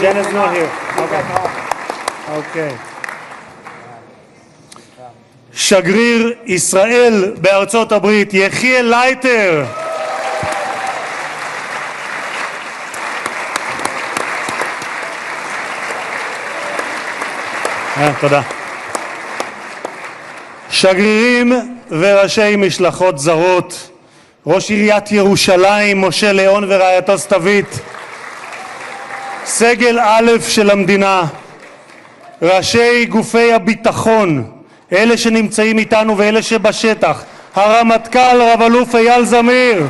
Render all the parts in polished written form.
Jen is not here. Okay. שגריר ישראל בארצות הברית, יחיאל לייטר. תודה. שגרירים וראשי משלחות זרות, ראש עיריית ירושלים משה ליאון ורעייתו סתווית, סגל א' של המדינה, ראשי גופי הביטחון, אלה שנמצאים איתנו ואלה שבשטח, הרמטכ"ל רב אלוף אייל זמיר,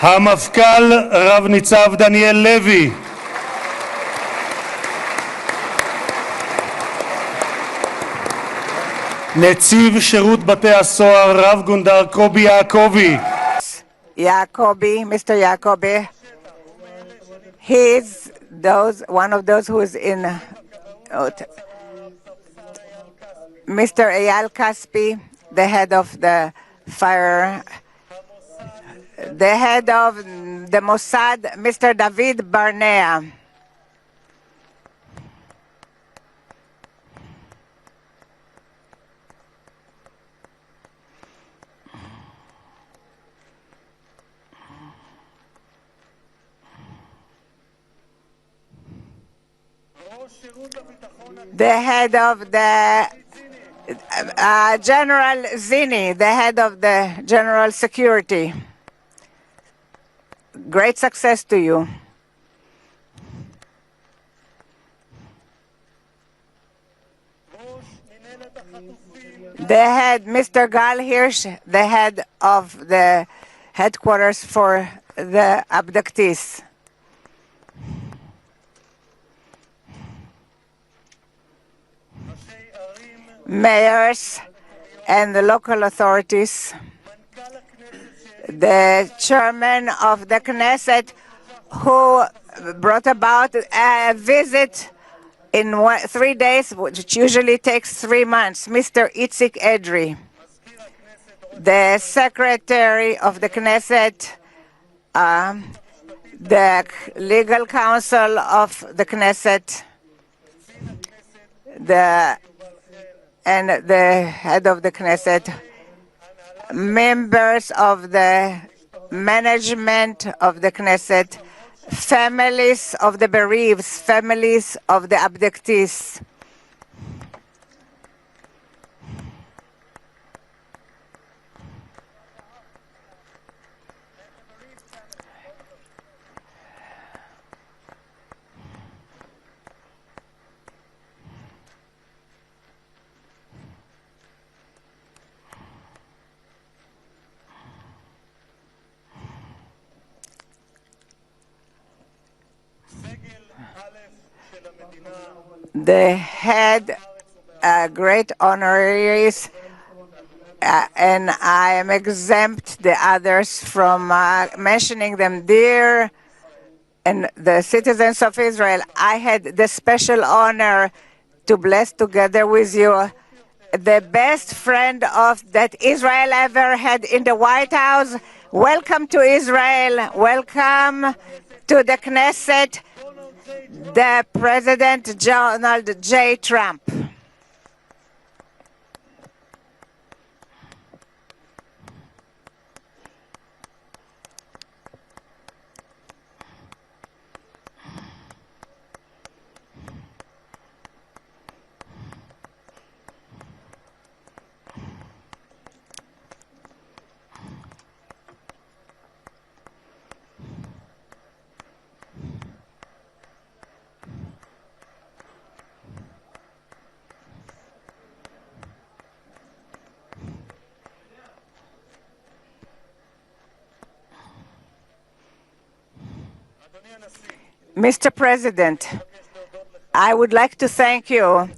המפכ"ל רב ניצב דניאל לוי, נציב שירות בתי הסוהר רב גונדר קובי יעקבי. Mr. Jacobi, he's one of those who is in Mr. Eyal Kaspi, the head of the fire, the head of the Mossad, Mr. David Barnea. The head of the General Zini, the head of the General Security. Great success to you. The head, Mr. Gal Hirsch, the head of the headquarters for the abductees. Mayors and the local authorities, the chairman of the Knesset who brought about a visit in 3 days, which usually takes 3 months, Mr. Itzik Edry, the secretary of the Knesset, the legal counsel of the Knesset, and the head of the Knesset, members of the management of the Knesset, families of the bereaved, families of the abductees. The head, great honoraries, and I am exempt the others from mentioning them, dear and the citizens of Israel. I had the special honor to bless together with you the best friend that Israel ever had in the White House. Welcome to Israel. Welcome to the Knesset, the President Donald J. Trump. Mr. President, I would like to thank you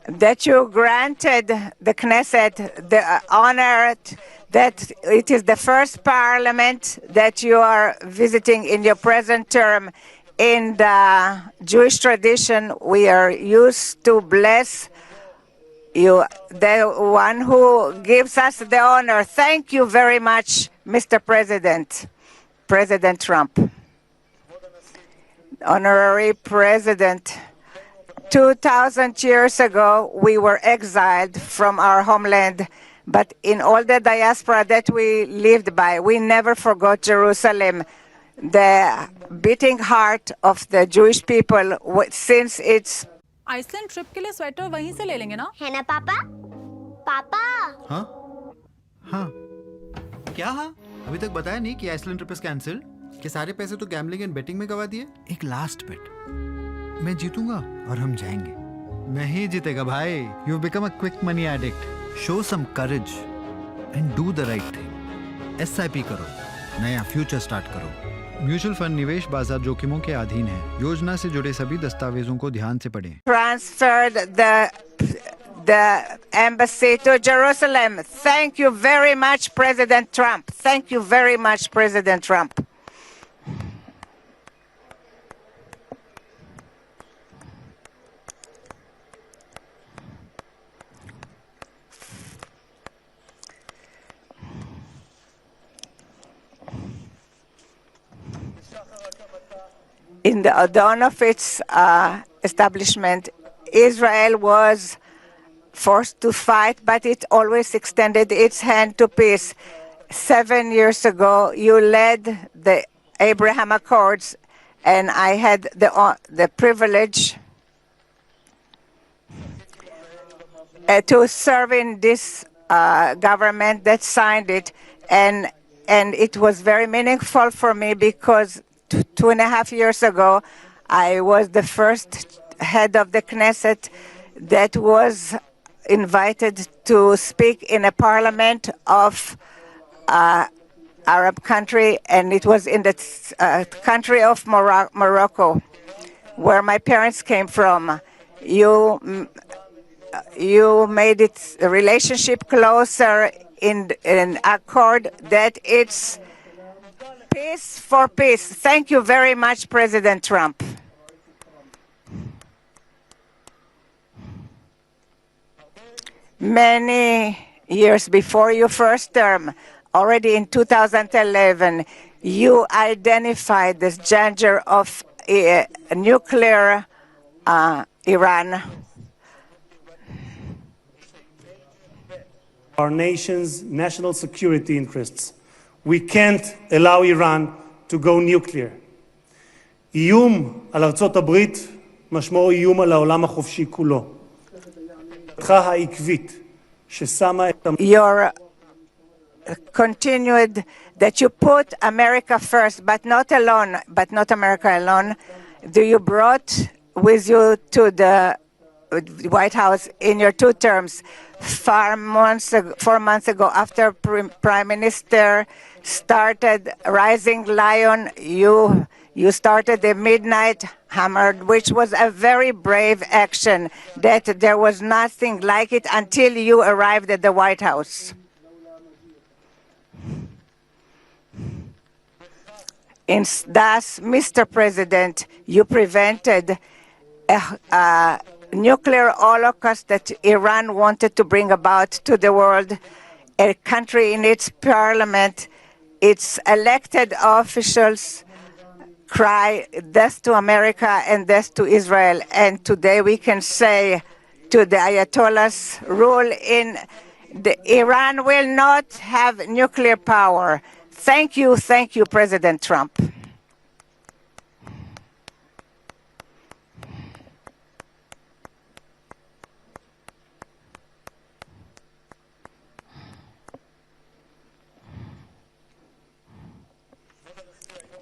that you granted the Knesset the honor that it is the first parliament that you are visiting in your present term. In the Jewish tradition, we are used to bless you, the one who gives us the honor. Thank you very much, Mr. President, President Trump. Honorary President, 2,000 years ago, we were exiled from our homeland, but in all the diaspora that we lived by, we never forgot Jerusalem, the beating heart of the Jewish people since its Iceland trip के लिए sweater वहीं से ले लेंगे ना? है ना पापा? पापा? हाँ? हाँ? क्या हाँ? अभी तक बताया नहीं कि आइसलैंड ट्रिप इज कैंसिल्ड? कि सारे पैसे तो गैम्बलिंग एंड बेटिंग में गवा दिए? एक लास्ट बेट। मैं जीतूंगा और हम जाएंगे। नहीं जीतेगा भाई। You become a quick money addict. Show some courage and do the right thing. SIP करो। नया फ्यूचर स्टार्ट करो। म्यूचुअल फंड निवेश बाजार जोखिमों के अधीन है। योजना से जुड़े सभी दस्तावेजों को ध्यान से पढ़ें। Transferred the embassy to Jerusalem. Thank you very much, President Trump. Thank you very much, President Trump. In the dawn of its establishment, Israel was forced to fight, but it always extended its hand to peace. 7 years ago, you led the Abraham Accords, and I had the privilege to serve in this government that signed it, and it was very meaningful for me because 2.5 years ago, I was the first head of the Knesset that was invited to speak in a parliament of Arab country, and it was in the country of Morocco, where my parents came from. You made its relationship closer in an accord that it's peace for peace. Thank you very much, President Trump. Many years before your first term, already in 2011, you identified this danger of nuclear Iran. Our nation's national security interests. We can't allow Iran to go nuclear. איום על ארצות הברית משמעו איום על העולם החופשי כולו. העקבית ששמה את Your continued that you put America first, but not America alone. Do you brought with you to the White House in your 2 terms 4 months ago, after Prime Minister started Rising Lion, you started the Midnight Hammer, which was a very brave action that there was nothing like it until you arrived at the White House. Thus, Mr. President, you prevented a nuclear holocaust that Iran wanted to bring about to the world. A country in its parliament, its elected officials cry death to America and death to Israel. And today we can say to the Ayatollahs rule in Iran will not have nuclear power. Thank you, President Trump.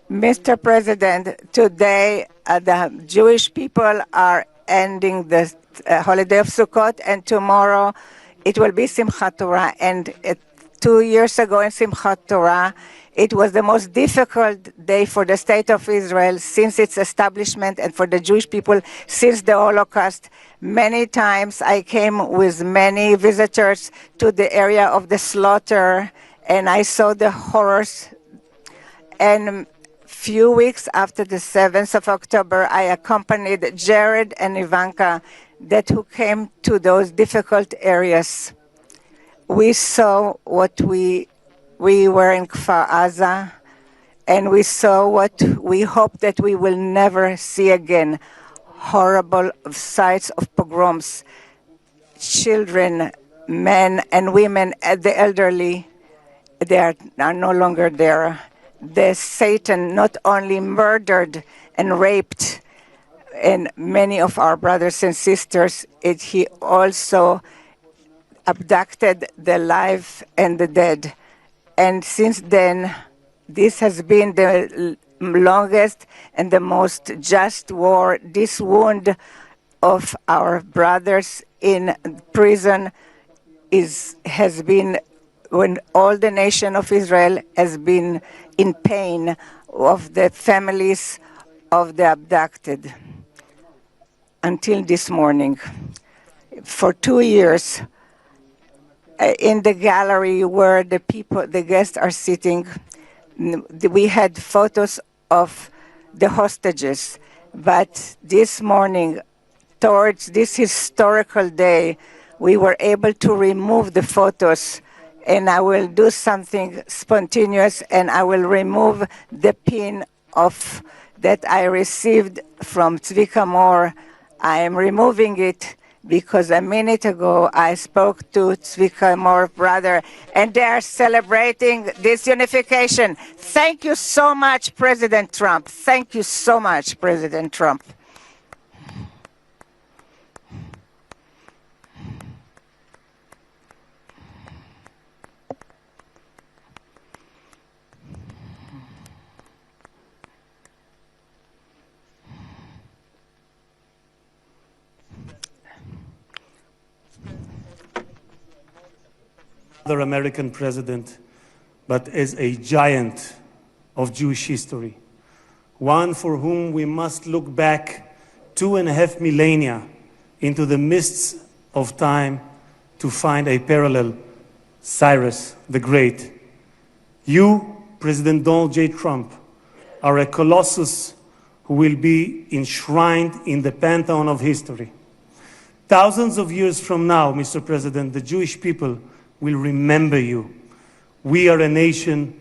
Mr. President, today the Jewish people are ending the holiday of Sukkot, and tomorrow it will be Simchat Torah. And 2 years ago in Simchat Torah, it was the most difficult day for the State of Israel since its establishment and for the Jewish people since the Holocaust. Many times I came with many visitors to the area of the slaughter, and I saw the horrors. And few weeks after the 7th of October, I accompanied Jared and Ivanka who came to those difficult areas. We saw what we were in Kfar Aza, and we saw what we hope that we will never see again, horrible sights of pogroms, children, men and women, the elderly, they are no longer there. The Satan not only murdered and raped and many of our brothers and sisters, he also abducted the live and the dead. And since then, this has been the longest and the most just war. This wound of our brothers in prison has been when all the nation of Israel has been in pain of the families of the abducted until this morning. For 2 years, in the gallery where the guests are sitting, we had photos of the hostages. But this morning, towards this historical day, we were able to remove the photos, and I will do something spontaneous, and I will remove the pin of that I received from Tzvika Moore. I am removing it because a minute ago I spoke to Tzvika Moore's brother, and they are celebrating this unification. Thank you so much, President Trump. Thank you so much, President Trump. Other American president, but as a giant of Jewish history, one for whom we must look back 2.5 millennia into the mists of time to find a parallel, Cyrus the Great. You, President Donald J. Trump, are a colossus who will be enshrined in the pantheon of history. Thousands of years from now, Mr. President, the Jewish people will remember you. We are a nation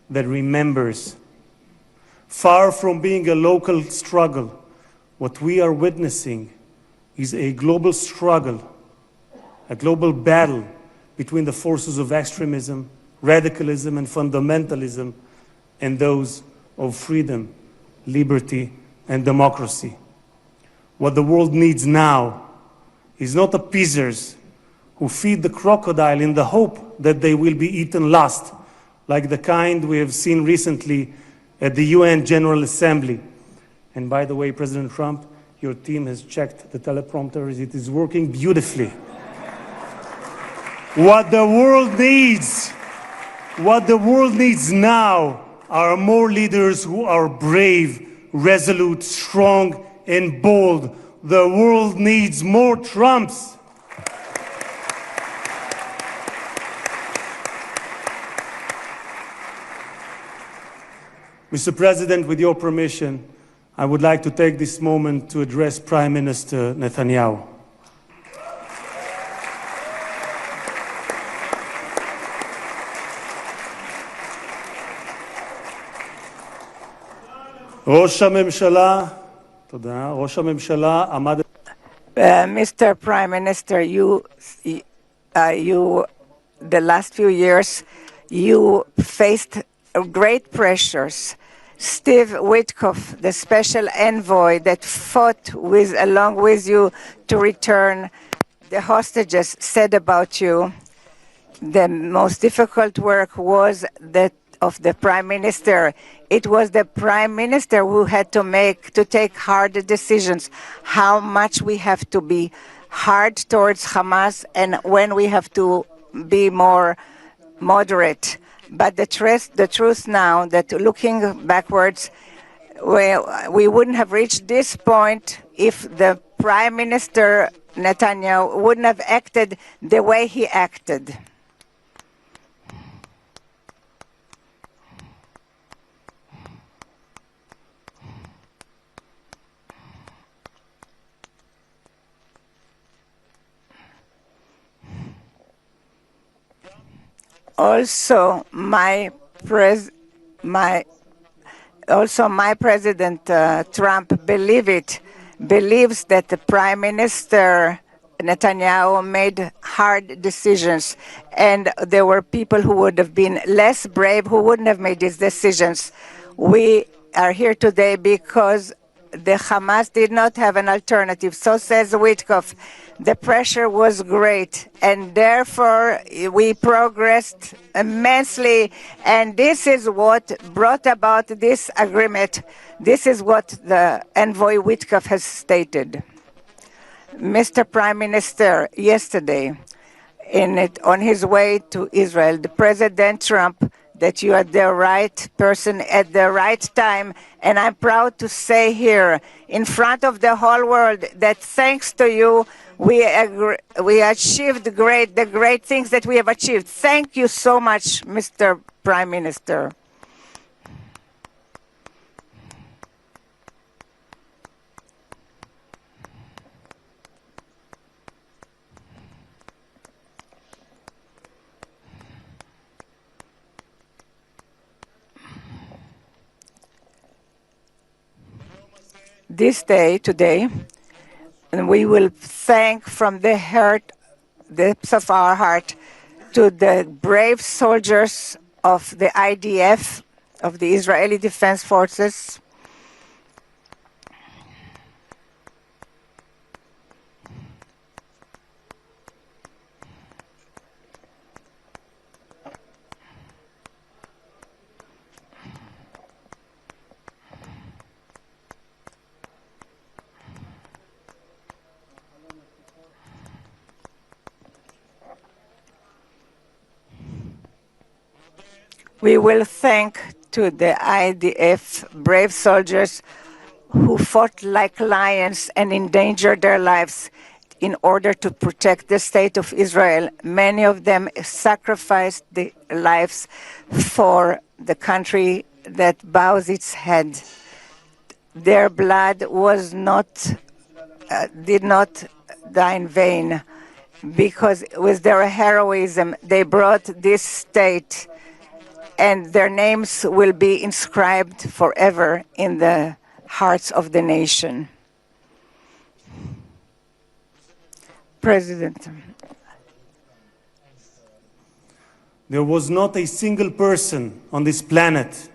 that remembers. Far from being a local struggle, what we are witnessing is a global struggle, a global battle between the forces of extremism, radicalism, and fundamentalism, and those of freedom, liberty, and democracy. What the world needs now is not appeasers who feed the crocodile in the hope that they will be eaten last, like the kind we have seen recently at the UN General Assembly. And by the way, President Trump, your team has checked the teleprompters. It is working beautifully. What the world needs now are more leaders who are brave, resolute, strong, and bold. The world needs more Trumps. Mr. President, with your permission, I would like to take this moment to address Prime Minister Netanyahu. Mr. Prime Minister, the last few years, you faced great pressures. Steve Witkoff, the special envoy that fought along with you to return the hostages, said about you, the most difficult work was that of the Prime Minister. It was the Prime Minister who had to take hard decisions, how much we have to be hard towards Hamas and when we have to be more moderate. But the truth now that looking backwards, we wouldn't have reached this point if the Prime Minister Netanyahu wouldn't have acted the way he acted. Also, my President Trump believes that the Prime Minister Netanyahu made hard decisions, and there were people who would have been less brave who wouldn't have made these decisions. We are here today because the Hamas did not have an alternative. So says Witkoff. The pressure was great, and therefore we progressed immensely, and this is what brought about this agreement. This is what the envoy Witkoff has stated. Mr. Prime Minister, yesterday, on his way to Israel, the President Trump, that you are the right person at the right time. And I'm proud to say here in front of the whole world that thanks to you, we achieved the great things that we have achieved. Thank you so much, Mr. Prime Minister. This day, today, and we will thank from the depths of our heart, to the brave soldiers of the IDF, of the Israeli Defense Forces. We will thank to the IDF brave soldiers who fought like lions and endangered their lives in order to protect the state of Israel. Many of them sacrificed their lives for the country that bows its head. Their blood did not die in vain, because with their heroism they brought this state, and their names will be inscribed forever in the hearts of the nation. President. There was not a single person on this planet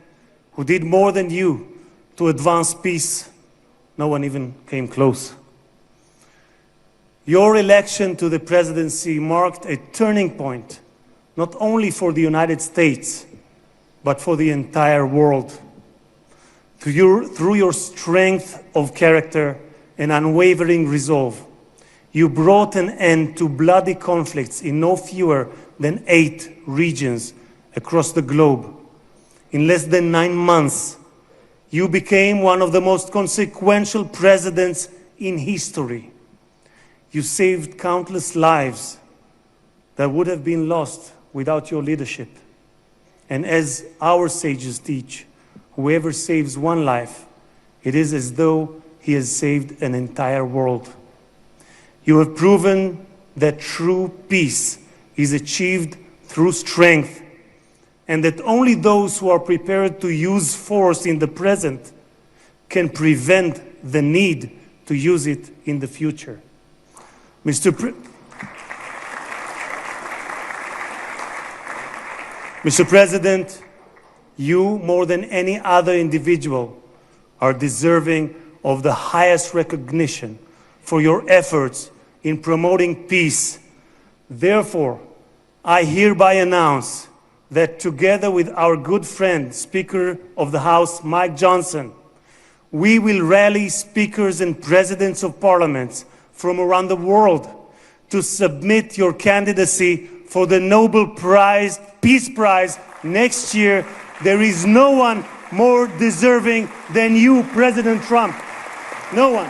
who did more than you to advance peace. No one even came close. Your election to the presidency marked a turning point, not only for the United States, but for the entire world. Through your strength of character and unwavering resolve, you brought an end to bloody conflicts in no fewer than 8 regions across the globe. In less than 9 months, you became one of the most consequential presidents in history. You saved countless lives that would have been lost without your leadership. And as our sages teach, whoever saves one life, it is as though he has saved an entire world. You have proven that true peace is achieved through strength, and that only those who are prepared to use force in the present can prevent the need to use it in the future. Mr. President, you, more than any other individual, are deserving of the highest recognition for your efforts in promoting peace. Therefore, I hereby announce that together with our good friend, Speaker of the House, Mike Johnson, we will rally speakers and presidents of parliaments from around the world to submit your candidacy for the Nobel Prize, Peace Prize next year. There is no one more deserving than you, President Trump. No one.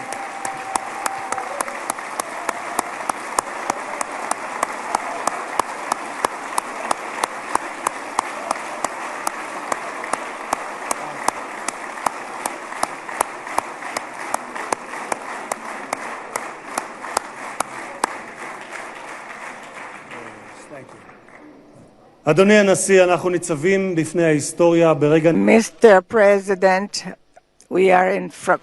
Thank you. אדוני הנשיא, אנחנו ניצבים בפני ההיסטוריה ברגע Mr. President, we are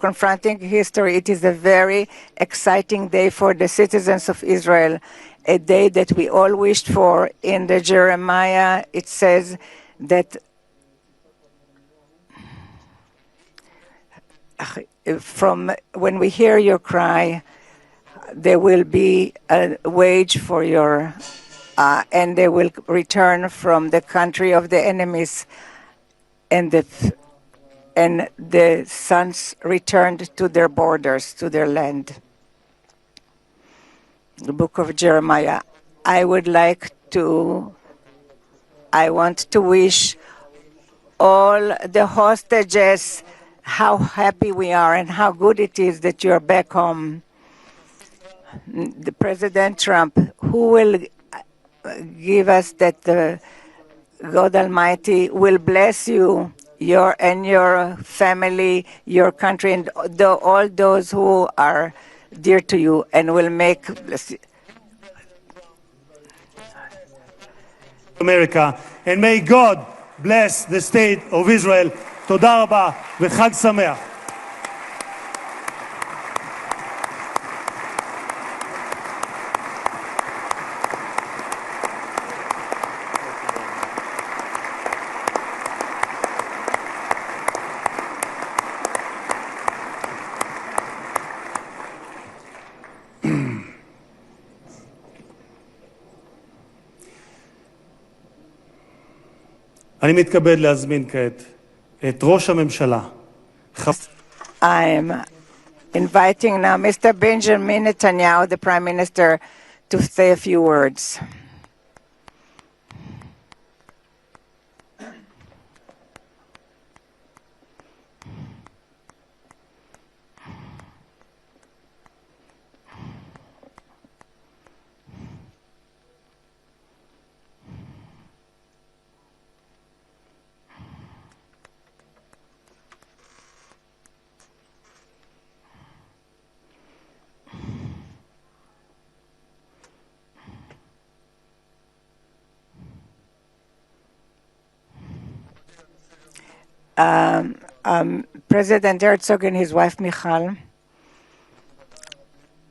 confronting history. It is a very exciting day for the citizens of Israel, a day that we all wished for. In the Jeremiah, it says that from when we hear your cry, there will be a wage for your, and they will return from the country of the enemies, and the sons returned to their borders, to their land. The book of Jeremiah. I want to wish all the hostages how happy we are and how good it is that you're back home. The President Trump, who will give us that the God Almighty will bless you, your family, your country, and all those who are dear to you, and will make America, and may God bless the state of Israel. תודה רבה וחג שמח. אני מתכבד להזמין כעת את ראש הממשלה. I'm inviting now Mr. Benjamin Netanyahu, the Prime Minister, to say a few words. President Herzog and his wife Michal,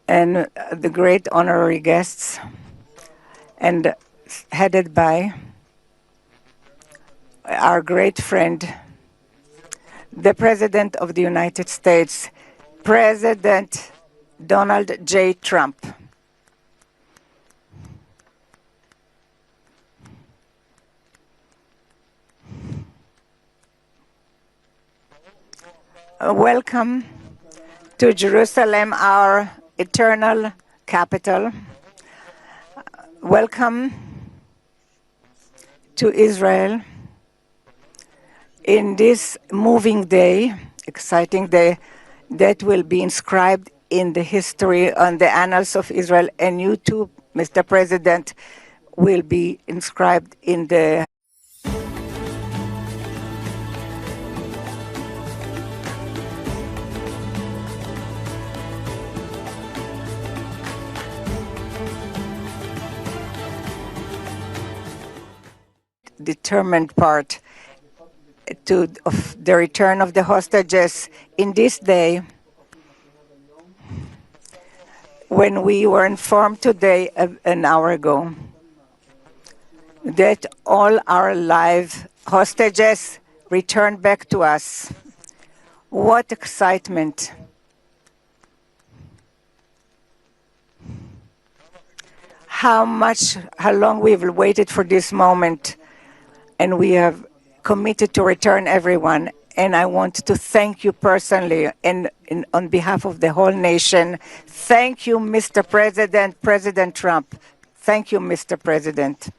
and the great honorary guests, and headed by our great friend, the President of the United States, President Donald J. Trump. Welcome to Jerusalem, our eternal capital. Welcome to Israel in this moving day, exciting day that will be inscribed in the history, on the annals of Israel, and you too, Mr. President, will be inscribed in the determined part of the return of the hostages in this day, when we were informed today, an hour ago, that all our live hostages returned back to us. What excitement! How long we've waited for this moment, and we have committed to return everyone. And I want to thank you personally and on behalf of the whole nation. Thank you, Mr. President, President Trump. Thank you, Mr. President.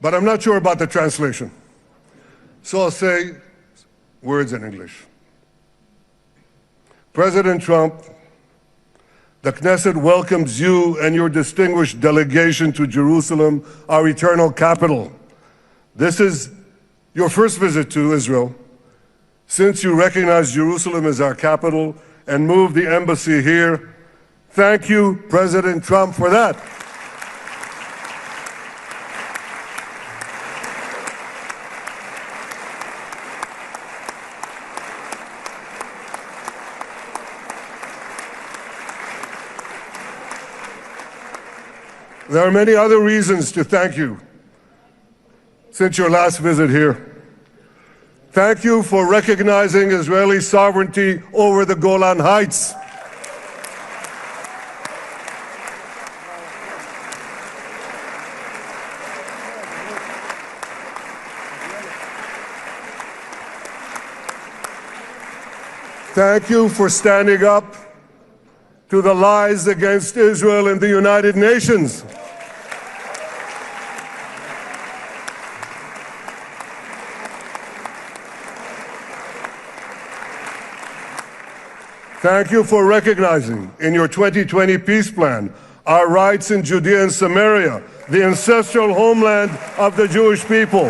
But I'm not sure about the translation. So I'll say words in English. President Trump, The Knesset welcomes you and your distinguished delegation to Jerusalem, our eternal capital. This is your first visit to Israel since you recognize Jerusalem as our capital and moved the embassy here. Thank you, President Trump, for that. There are many other reasons to thank you since your last visit here. Thank you for recognizing Israeli sovereignty over the Golan Heights. Thank you for standing up to the lies against Israel in the United Nations. Thank you for recognizing in your 2020 peace plan our rights in Judea and Samaria, the ancestral homeland of the Jewish people.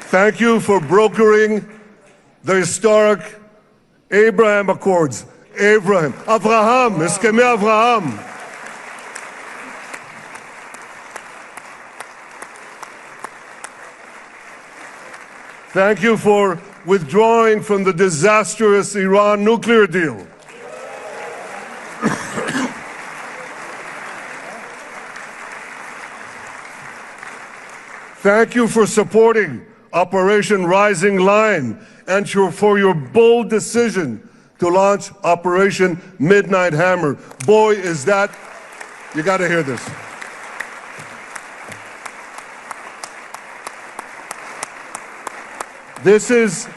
Thank you for brokering the historic Abraham Accords. Abraham, Eskemei Avraham. Thank you for withdrawing from the disastrous Iran nuclear deal. Thank you for supporting Operation Rising Lion and for your bold decision to launch Operation Midnight Hammer. Boy, is that, you got to hear this. This is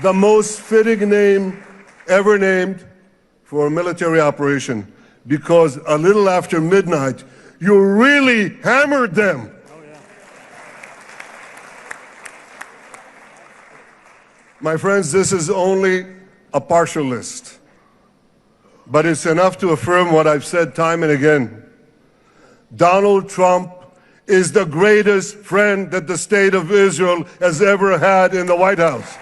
the most fitting name ever named for a military operation because a little after midnight, you really hammered them. My friends, this is only a partial list, but it's enough to affirm what I've said time and again. Donald Trump is the greatest friend that the state of Israel has ever had in the White House.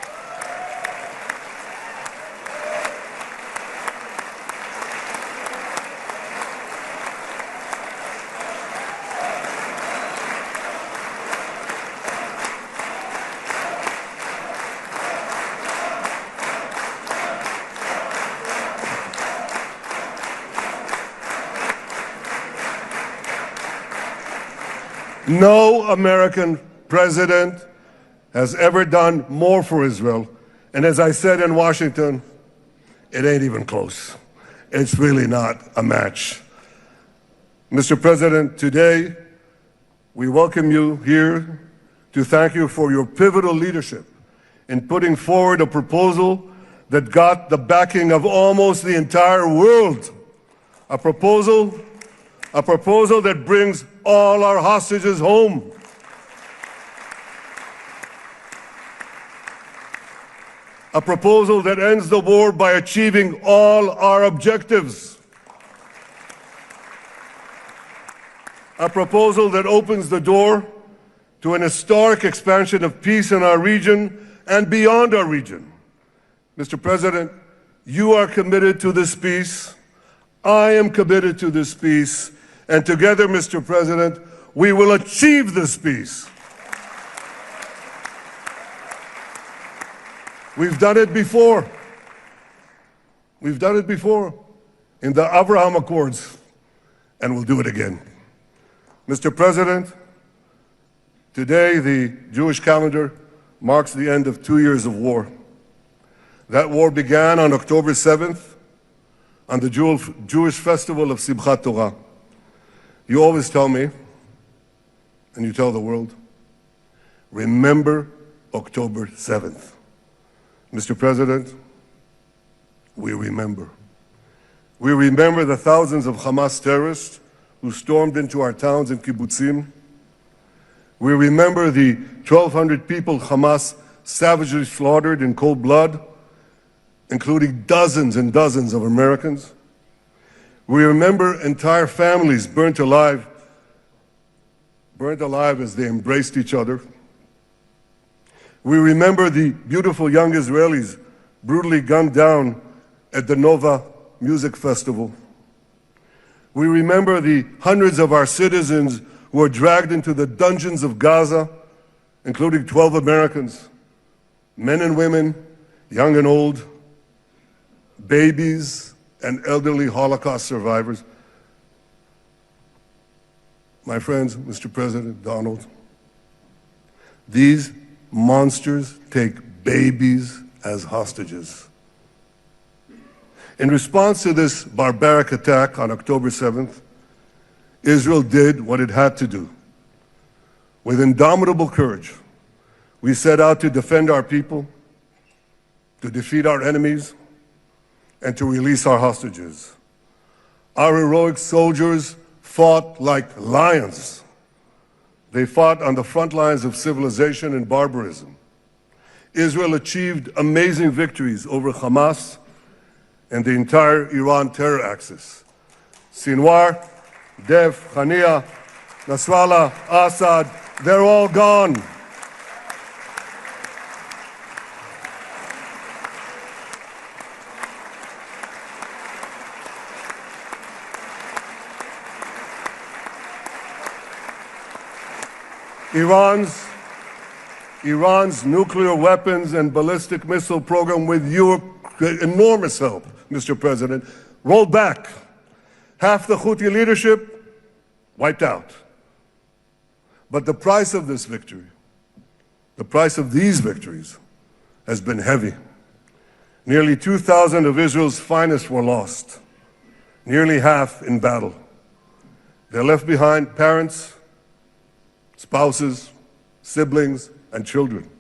No American president has ever done more for Israel. And as I said in Washington, it ain't even close. It's really not a match. Mr. President, today we welcome you here to thank you for your pivotal leadership in putting forward a proposal that got the backing of almost the entire world. A proposal that brings all our hostages home. A proposal that ends the war by achieving all our objectives. A proposal that opens the door to an historic expansion of peace in our region and beyond our region. Mr. President, you are committed to this peace. I am committed to this peace. And together, Mr. President, we will achieve this peace. We've done it before. We've done it before in the Abraham Accords, and we'll do it again. Mr. President, today the Jewish calendar marks the end of 2 years of war. That war began on October 7th, on the Jewish festival of Simchat Torah. You always tell me, and you tell the world, remember October 7th. Mr. President, we remember. We remember the thousands of Hamas terrorists who stormed into our towns and kibbutzim. We remember the 1,200 people Hamas savagely slaughtered in cold blood, including dozens and dozens of Americans. We remember entire families burnt alive as they embraced each other. We remember the beautiful young Israelis brutally gunned down at the Nova Music Festival. We remember the hundreds of our citizens who were dragged into the dungeons of Gaza, including 12 Americans, men and women, young and old, babies and elderly Holocaust survivors. My friends, Mr. President, Donald, these monsters take babies as hostages. In response to this barbaric attack on October 7th, Israel did what it had to do. With indomitable courage, we set out to defend our people, to defeat our enemies, and to release our hostages. Our heroic soldiers fought like lions. They fought on the front lines of civilization and barbarism. Israel achieved amazing victories over Hamas and the entire Iran terror axis. Sinwar, Dev, Hania, Nasrallah, Assad, they're all gone. Iran's nuclear weapons and ballistic missile program, with your enormous help, Mr. President, rolled back. Half the Houthi leadership wiped out. But the price of this victory, the price of these victories, has been heavy. Nearly 2,000 of Israel's finest were lost, nearly half in battle. They left behind parents, spouses, siblings, and children.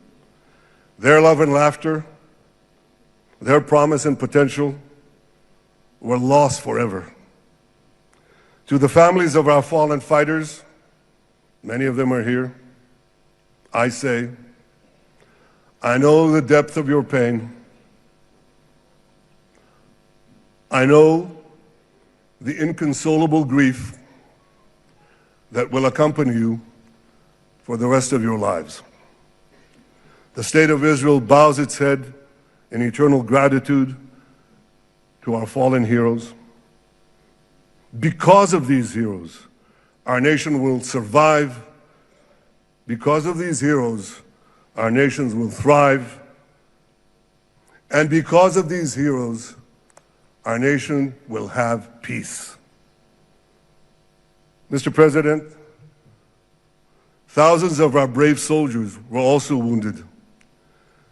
Their love and laughter, their promise and potential were lost forever. To the families of our fallen fighters, many of them are here, I say, I know the depth of your pain. I know the inconsolable grief that will accompany you for the rest of your lives. The State of Israel bows its head in eternal gratitude to our fallen heroes. Because of these heroes, our nation will survive. Because of these heroes, our nations will thrive. And because of these heroes, our nation will have peace. Mr. President, thousands of our brave soldiers were also wounded,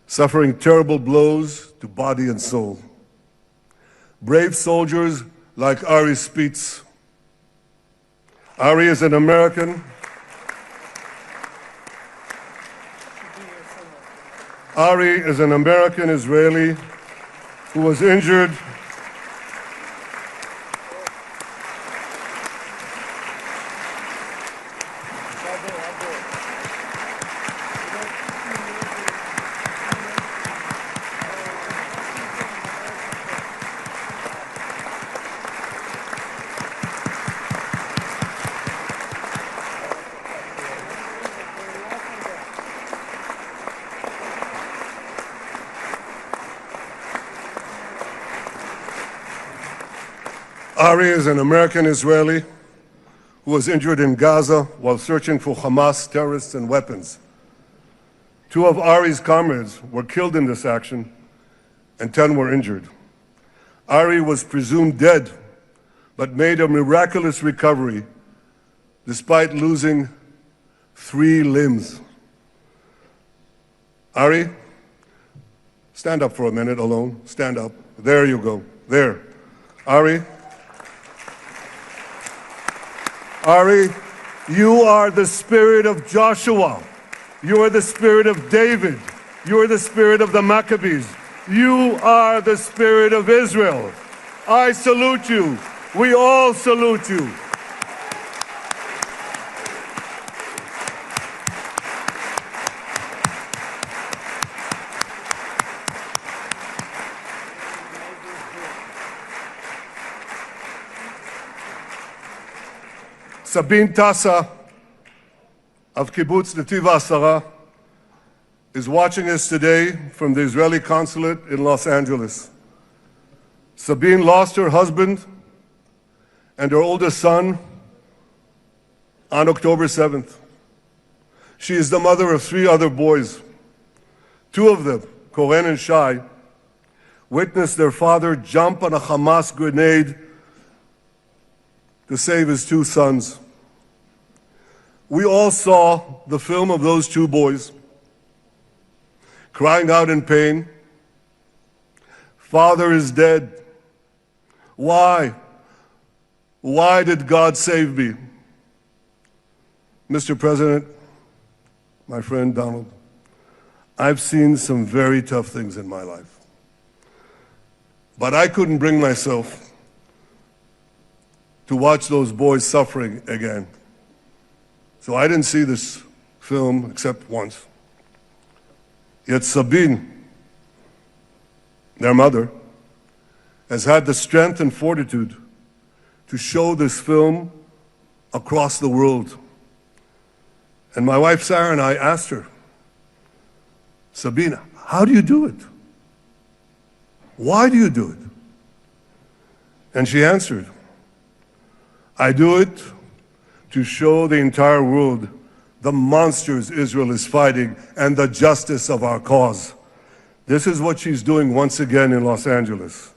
suffering terrible blows to body and soul. Brave soldiers like Ari Spitz. Ari is an American. Ari is an American Israeli who was injured Ari is an American Israeli who was injured in Gaza while searching for Hamas terrorists and weapons. Two of Ari's comrades were killed in this action, and 10 were injured. Ari was presumed dead, but made a miraculous recovery despite losing 3 limbs. Ari, stand up for a minute alone. Stand up. There you go. There. Ari, you are the spirit of Joshua. You are the spirit of David. You are the spirit of the Maccabees. You are the spirit of Israel. I salute you. We all salute you. Sabine Tassa of Kibbutz Netiv HaAsara is watching us today from the Israeli consulate in Los Angeles. Sabine lost her husband and her oldest son on October 7th. She is the mother of 3 other boys. 2 of them, Koren and Shai, witnessed their father jump on a Hamas grenade to save his 2 sons. We all saw the film of those 2 boys crying out in pain, "Father is dead. Why? Why did God save me?" Mr. President, my friend Donald, I've seen some very tough things in my life. But I couldn't bring myself to watch those boys suffering again. So I didn't see this film except once. Yet Sabine, their mother, has had the strength and fortitude to show this film across the world. And my wife Sarah and I asked her, "Sabine, how do you do it? Why do you do it?" And she answered, "I do it to show the entire world the monsters Israel is fighting and the justice of our cause." This is what she's doing once again in Los Angeles.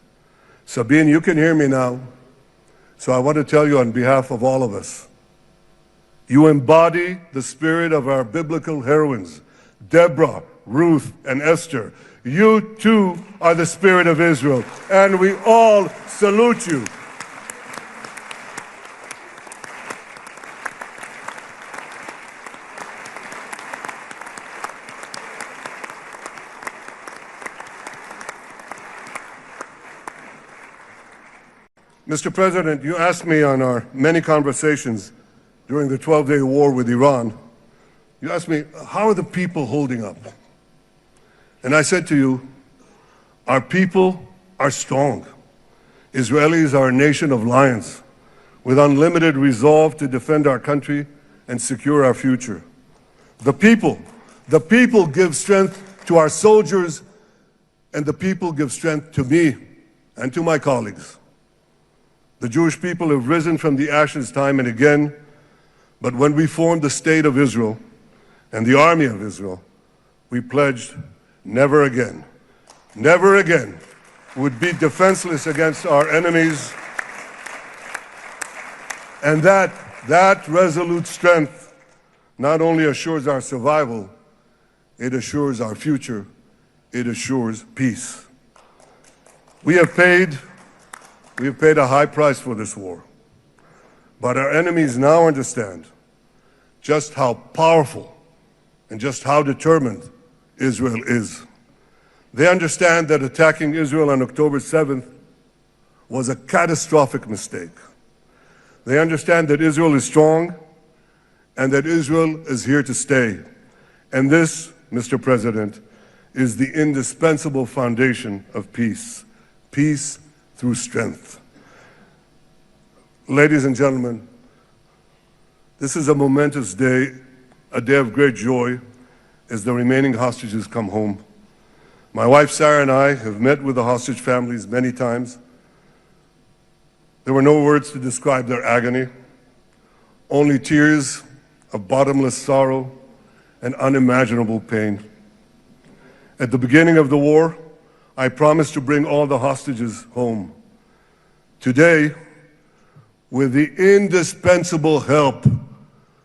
Sabine, you can hear me now, so I want to tell you on behalf of all of us, you embody the spirit of our biblical heroines, Deborah, Ruth, and Esther. You too are the spirit of Israel, and we all salute you. Mr. President, you asked me on our many conversations during the 12-day war with Iran, you asked me, how are the people holding up? And I said to you, our people are strong. Israelis are a nation of lions with unlimited resolve to defend our country and secure our future. The people give strength to our soldiers, and the people give strength to me and to my colleagues. The Jewish people have risen from the ashes time and again, but when we formed the State of Israel and the Army of Israel, we pledged never again would be defenseless against our enemies. And that resolute strength not only assures our survival, it assures our future, it assures peace. We have paid a high price for this war, but our enemies now understand just how powerful and just how determined Israel is. They understand that attacking Israel on October 7th was a catastrophic mistake. They understand that Israel is strong and that Israel is here to stay. And this, Mr. President, is the indispensable foundation of peace. Peace through strength. Ladies and gentlemen, this is a momentous day, a day of great joy as the remaining hostages come home. My wife Sarah and I have met with the hostage families many times. There were no words to describe their agony, only tears of bottomless sorrow and unimaginable pain. At the beginning of the war, I promised to bring all the hostages home. Today, with the indispensable help,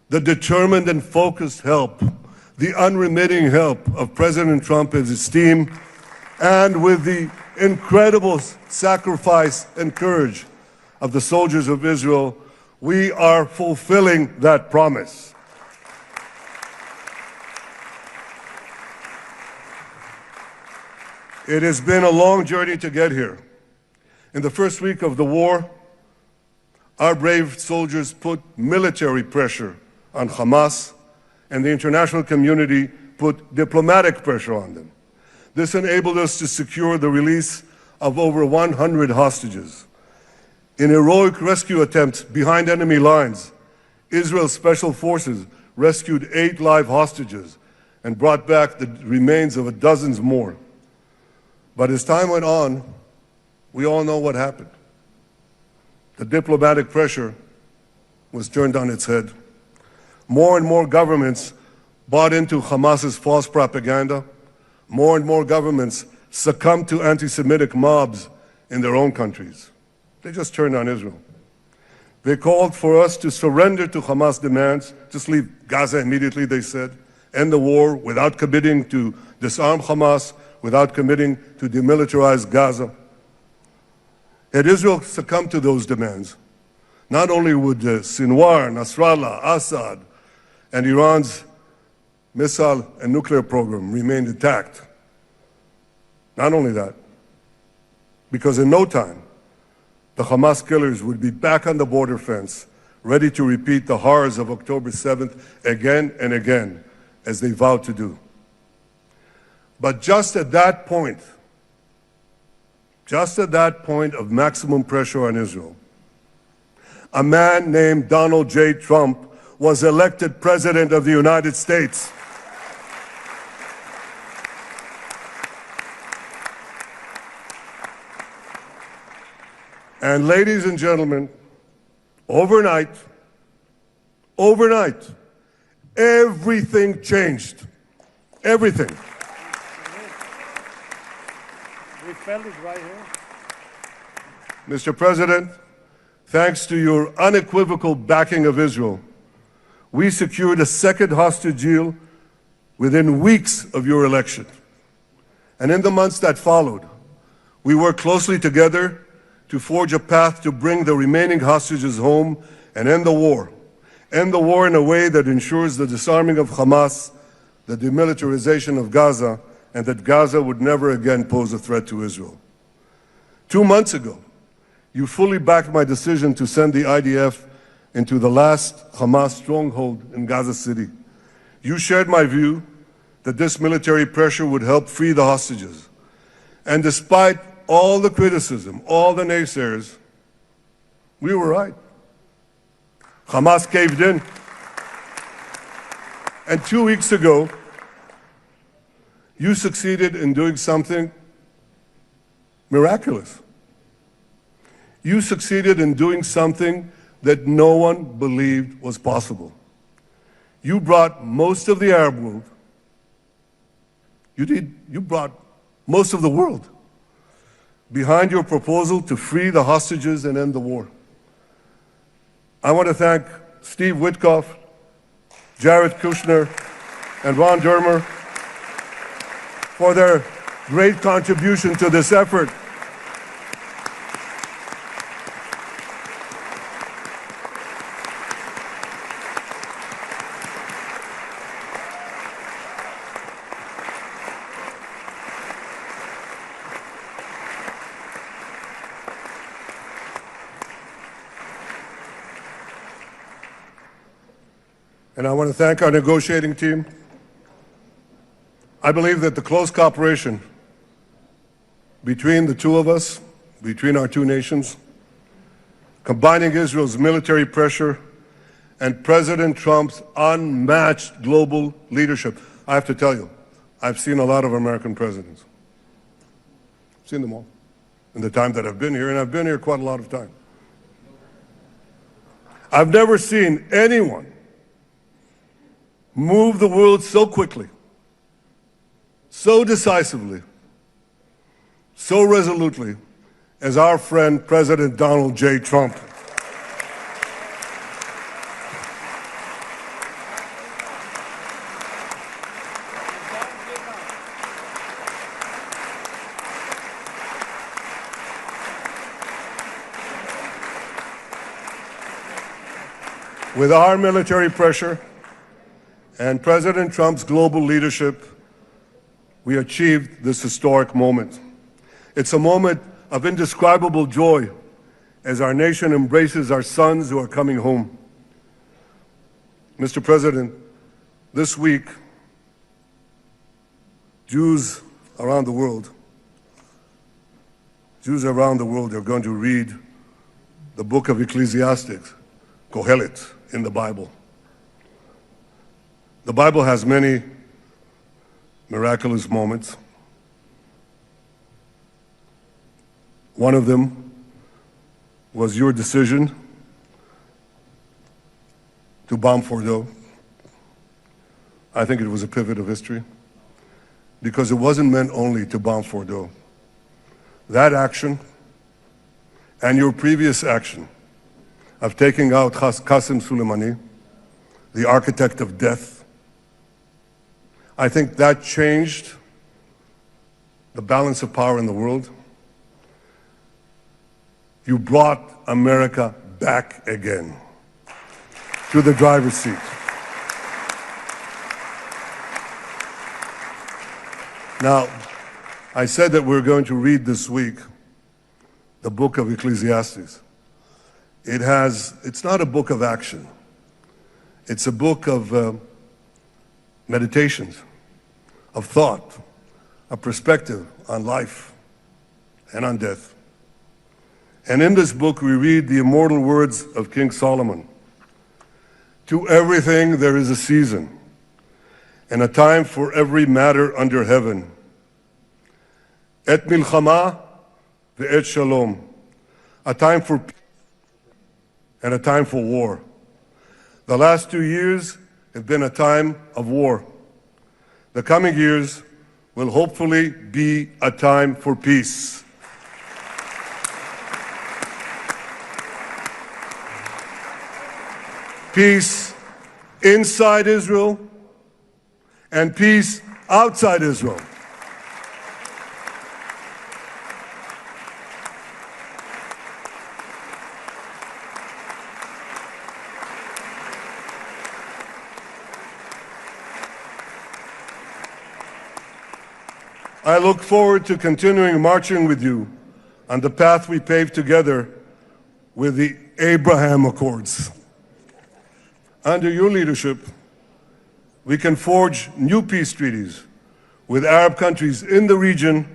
the determined and focused help, the unremitting help of President Trump and his team, and with the incredible sacrifice and courage of the soldiers of Israel, we are fulfilling that promise. It has been a long journey to get here. In the first week of the war, our brave soldiers put military pressure on Hamas, and the international community put diplomatic pressure on them. This enabled us to secure the release of over 100 hostages. In heroic rescue attempts behind enemy lines, Israel's special forces rescued 8 live hostages and brought back the remains of dozens more. But as time went on, we all know what happened. The diplomatic pressure was turned on its head. More and more governments bought into Hamas's false propaganda. More and more governments succumbed to anti-Semitic mobs in their own countries. They just turned on Israel. They called for us to surrender to Hamas demands, just leave Gaza immediately, they said, end the war without committing to disarm Hamas, without committing to demilitarize Gaza. Had Israel succumbed to those demands, not only would Sinwar, Nasrallah, Assad, and Iran's missile and nuclear program remain intact. Not only that, because in no time, the Hamas killers would be back on the border fence, ready to repeat the horrors of October 7th again and again, as they vowed to do. But just at that point of maximum pressure on Israel, a man named Donald J. Trump was elected President of the United States. And ladies and gentlemen, overnight, everything changed. Everything. We felt it right here. Mr. President, thanks to your unequivocal backing of Israel, we secured a second hostage deal within weeks of your election. And in the months that followed, we worked closely together to forge a path to bring the remaining hostages home and end the war. End the war in a way that ensures the disarming of Hamas, the demilitarization of Gaza, and that Gaza would never again pose a threat to Israel. 2 months ago, you fully backed my decision to send the IDF into the last Hamas stronghold in Gaza City. You shared my view that this military pressure would help free the hostages. And despite all the criticism, all the naysayers, we were right. Hamas caved in. And 2 weeks ago, you succeeded in doing something miraculous. You succeeded in doing something that no one believed was possible. You brought most of the Arab world, you brought most of the world behind your proposal to free the hostages and end the war. I want to thank Steve Witkoff, Jared Kushner, and Ron Dermer for their great contribution to this effort. And I want to thank our negotiating team. I believe that the close cooperation between the two of us, between our two nations, combining Israel's military pressure and President Trump's unmatched global leadership. I have to tell you, I've seen a lot of American presidents. I've seen them all in the time that I've been here, and I've been here quite a lot of time. I've never seen anyone move the world so quickly, so decisively, so resolutely as our friend President Donald J. Trump. With our military pressure and President Trump's global leadership, we achieved this historic moment. It's a moment of indescribable joy as our nation embraces our sons who are coming home. Mr. President, this week, Jews around the world are going to read the book of Ecclesiastes, Kohelet, in the Bible. The Bible has many miraculous moments. One of them was your decision to bomb Fordo. I think it was a pivot of history because it wasn't meant only to bomb Fordo. That action and your previous action of taking out Qasem Soleimani, the architect of death, I think that changed the balance of power in the world. You brought America back again to the driver's seat. Now, I said that we're going to read this week the book of Ecclesiastes. It's not a book of action. It's a book of meditations, of thought, a perspective on life and on death. And in this book, we read the immortal words of King Solomon. To everything there is a season, and a time for every matter under heaven. Et milchama ve'et shalom. A time for peace and a time for war. The last 2 years have been a time of war. The coming years will hopefully be a time for peace. Peace inside Israel and peace outside Israel. I look forward to continuing marching with you on the path we paved together with the Abraham Accords. Under your leadership, we can forge new peace treaties with Arab countries in the region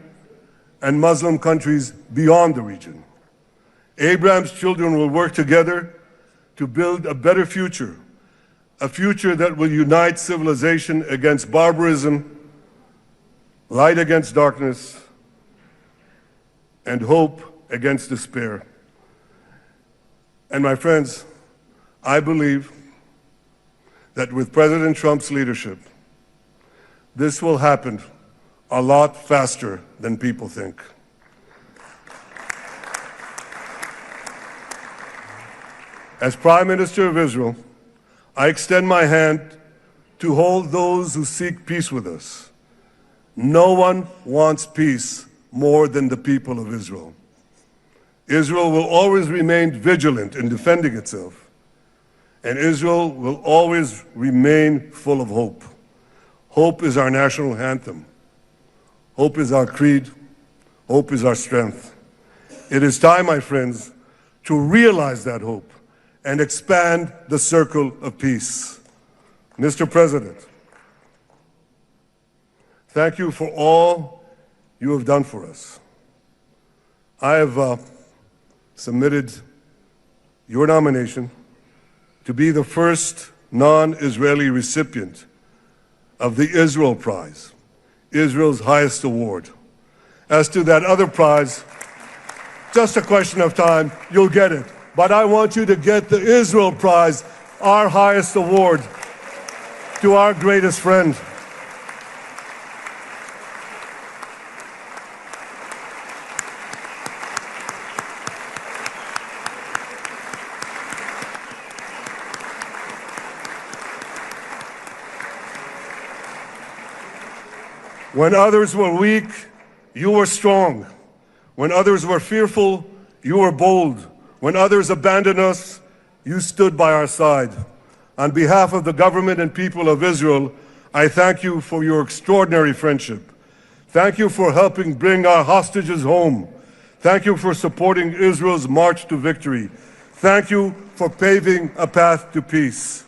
and Muslim countries beyond the region. Abraham's children will work together to build a better future, a future that will unite civilization against barbarism, light against darkness, and hope against despair. And my friends, I believe that with President Trump's leadership, this will happen a lot faster than people think. As Prime Minister of Israel, I extend my hand to hold those who seek peace with us. No one wants peace more than the people of Israel. Israel will always remain vigilant in defending itself, and Israel will always remain full of hope. Hope is our national anthem. Hope is our creed. Hope is our strength. It is time, my friends, to realize that hope and expand the circle of peace. Mr. President, thank you for all you have done for us. I have submitted your nomination to be the first non-Israeli recipient of the Israel Prize, Israel's highest award. As to that other prize, just a question of time, you'll get it. But I want you to get the Israel Prize, our highest award, to our greatest friend. When others were weak, you were strong. When others were fearful, you were bold. When others abandoned us, you stood by our side. On behalf of the government and people of Israel, I thank you for your extraordinary friendship. Thank you for helping bring our hostages home. Thank you for supporting Israel's march to victory. Thank you for paving a path to peace.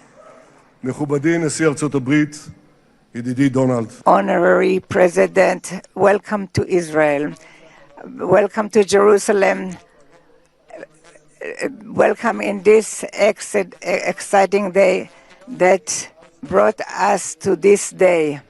מכובדי נשיא ארצות הברית, ידידי דונלד. Honorary President, welcome to Israel. Welcome to Jerusalem. welcome in this exciting day that brought us to this day.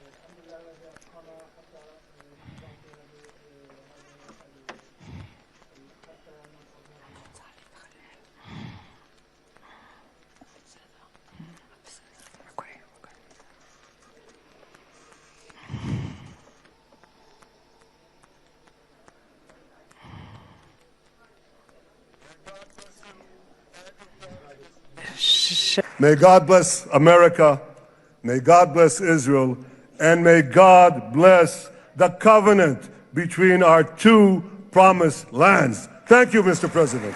May God bless America, may God bless Israel, and may God bless the covenant between our two promised lands. Thank you, Mr. President.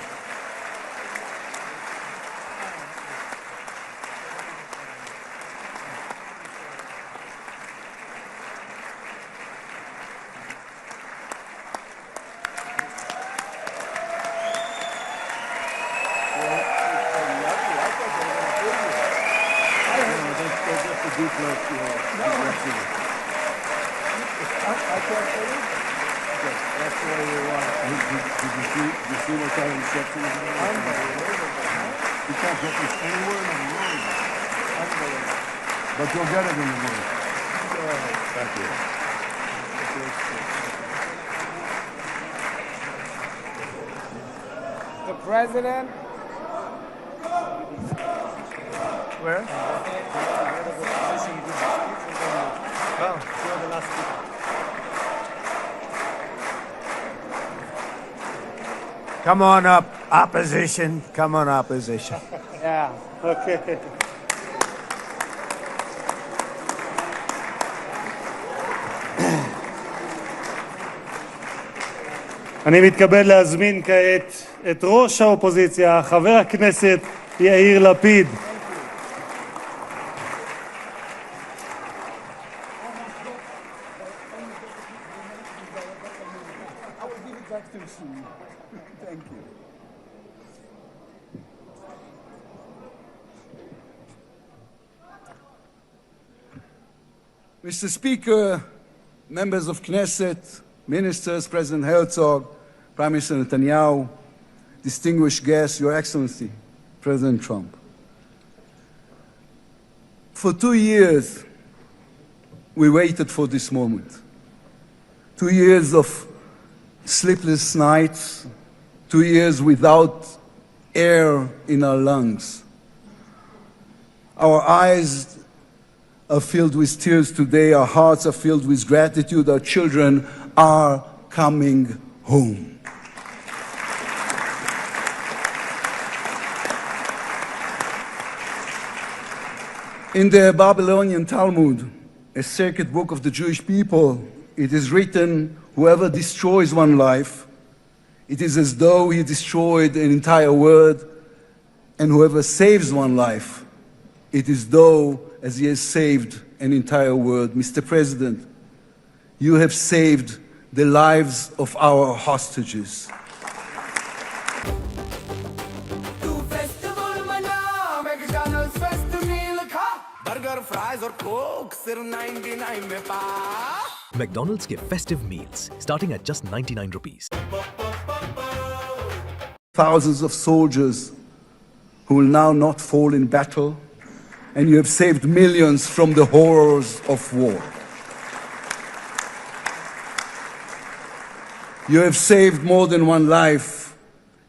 But you'll get it in the morning. Thank you. The president. Where? Come on up, opposition. Come on, opposition. Yeah, okay. אני מתכבד להזמין כעת את ראש האופוזיציה, חבר הכנסת יאיר לפיד. Mr. Speaker, members of Knesset, ministers, President Herzog, Prime Minister Netanyahu, distinguished guests, Your Excellency, President Trump. For 2 years, we waited for this moment. 2 years of sleepless nights, 2 years without air in our lungs. Our eyes are filled with tears today, our hearts are filled with gratitude, our children are coming home. In the Babylonian Talmud, a sacred book of the Jewish people, it is written, whoever destroys one life, it is as though he destroyed an entire world, and whoever saves one life, it is though as he has saved an entire world. Mr. President, you have saved the lives of our hostages. McDonald's give festive meals starting at just 99 rupees. Thousands of soldiers who will now not fall in battle, and you have saved millions from the horrors of war. You have saved more than one life,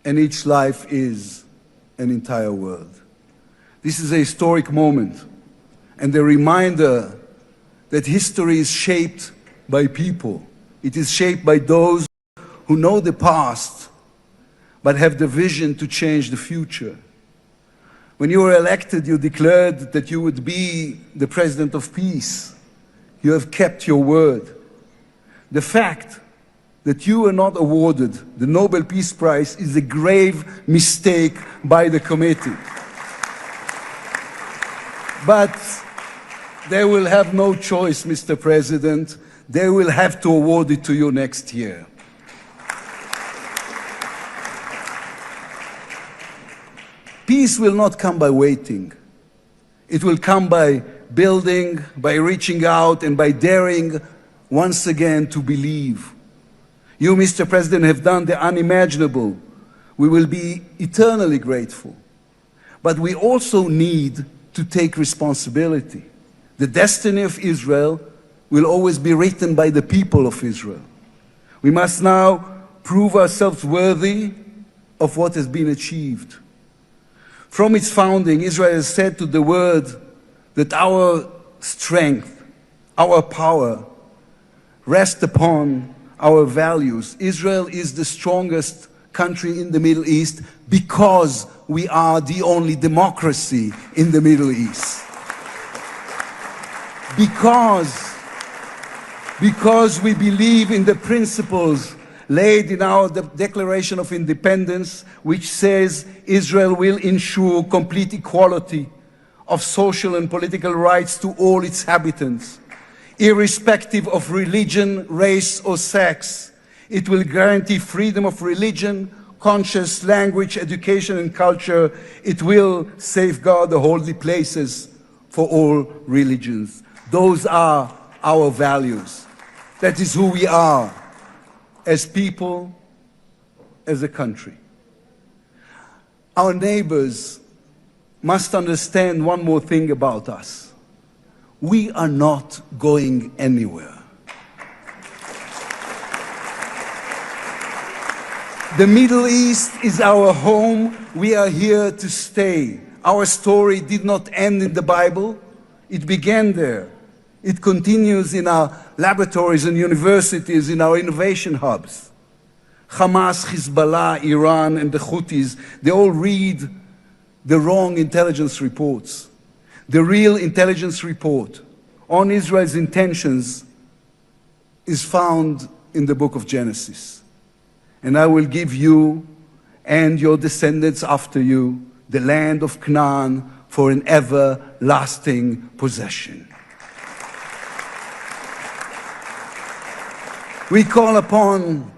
and each life is an entire world. This is a historic moment, and a reminder that history is shaped by people. It is shaped by those who know the past, but have the vision to change the future. When you were elected, you declared that you would be the president of peace. You have kept your word. The fact that you were not awarded the Nobel Peace Prize is a grave mistake by the committee. But they will have no choice, Mr. President. They will have to award it to you next year. Peace will not come by waiting. It will come by building, by reaching out, and by daring once again to believe. You, Mr. President, have done the unimaginable We will be eternally grateful. But we also need to take responsibility. The destiny of Israel will always be written by the people of Israel. We must now prove ourselves worthy of what has been achieved. From its founding, Israel has said to the world that our strength, our power, rest upon our values. Israel is the strongest country in the Middle East because we are the only democracy in the Middle East. Because we believe in the principles laid in our Declaration of Independence, which says Israel will ensure complete equality of social and political rights to all its inhabitants, irrespective of religion, race, or sex. It will guarantee freedom of religion, conscience, language, education, and culture. It will safeguard the holy places for all religions. Those are our values. That is who we are as people, as a country. Our neighbors must understand one more thing about us. We are not going anywhere. The Middle East is our home. We are here to stay. Our story did not end in the Bible. It began there. It continues in our laboratories and universities, in our innovation hubs. Hamas, Hezbollah, Iran, and the Houthis, they all read the wrong intelligence reports. The real intelligence report on Israel's intentions is found in the book of Genesis. And I will give you and your descendants after you the land of Canaan for an everlasting possession. We call upon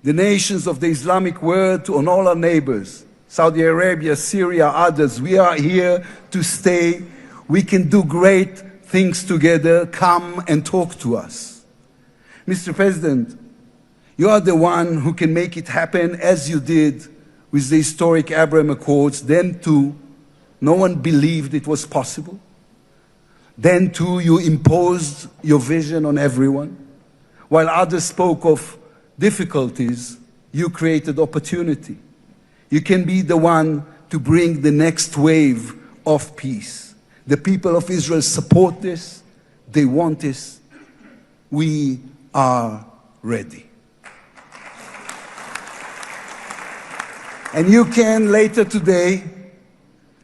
the nations of the Islamic world and all our neighbors, Saudi Arabia, Syria, others. We are here to stay. We can do great things together. Come and talk to us. Mr. President, you are the one who can make it happen as you did with the historic Abraham Accords. Then too, no one believed it was possible. Then too, you imposed your vision on everyone. While others spoke of difficulties, you created opportunity. You can be the one to bring the next wave of peace. The people of Israel support this. They want this. We are ready. And you can later today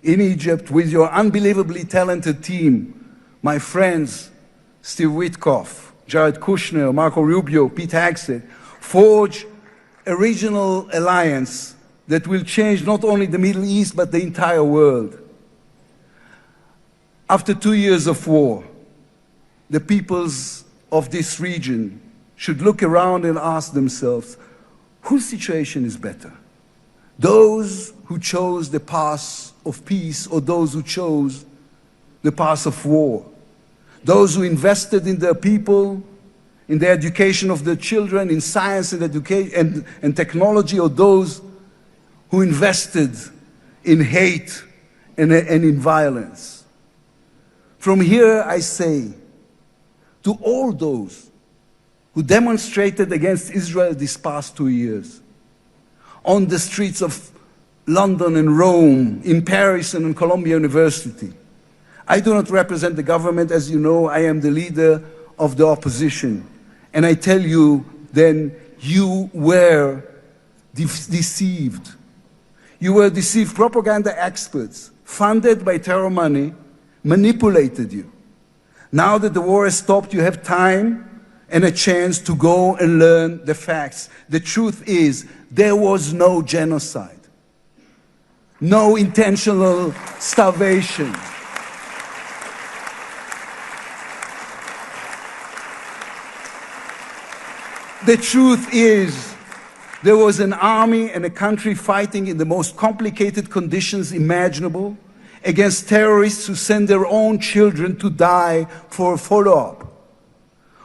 in Egypt with your unbelievably talented team, my friends Steve Witkoff, Jared Kushner, Marco Rubio, Pete Hegseth, forge a regional alliance that will change not only the Middle East but the entire world. After 2 years of war, the peoples of this region should look around and ask themselves, whose situation is better? Those who chose the path of peace or those who chose the path of war? Those who invested in their people, in the education of their children, in science and education and technology, or those who invested in hate and in violence? From here I say to all those who demonstrated against Israel these past 2 years, on the streets of London and Rome, in Paris and in Columbia University. I do not represent the government. As you know, I am the leader of the opposition. And I tell you, then, you were deceived. You were deceived. Propaganda experts, funded by terror money, manipulated you. Now that the war has stopped, you have time and a chance to go and learn the facts. The truth is, there was no genocide, no intentional starvation. The truth is, there was an army and a country fighting in the most complicated conditions imaginable against terrorists who send their own children to die for a follow-up,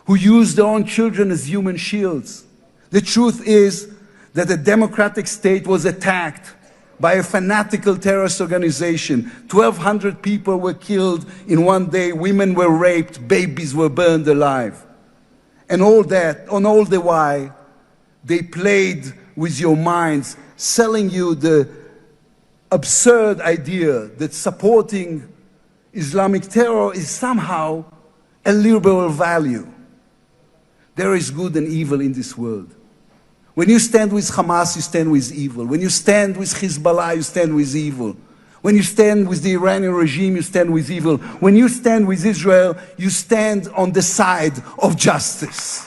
who use their own children as human shields. The truth is, that a democratic state was attacked by a fanatical terrorist organization. 1,200 people were killed in one day, women were raped, babies were burned alive. And all the while, they played with your minds, selling you the absurd idea that supporting Islamic terror is somehow a liberal value. There is good and evil in this world. When you stand with Hamas, you stand with evil. When you stand with Hezbollah, you stand with evil. When you stand with the Iranian regime, you stand with evil. When you stand with Israel, you stand on the side of justice.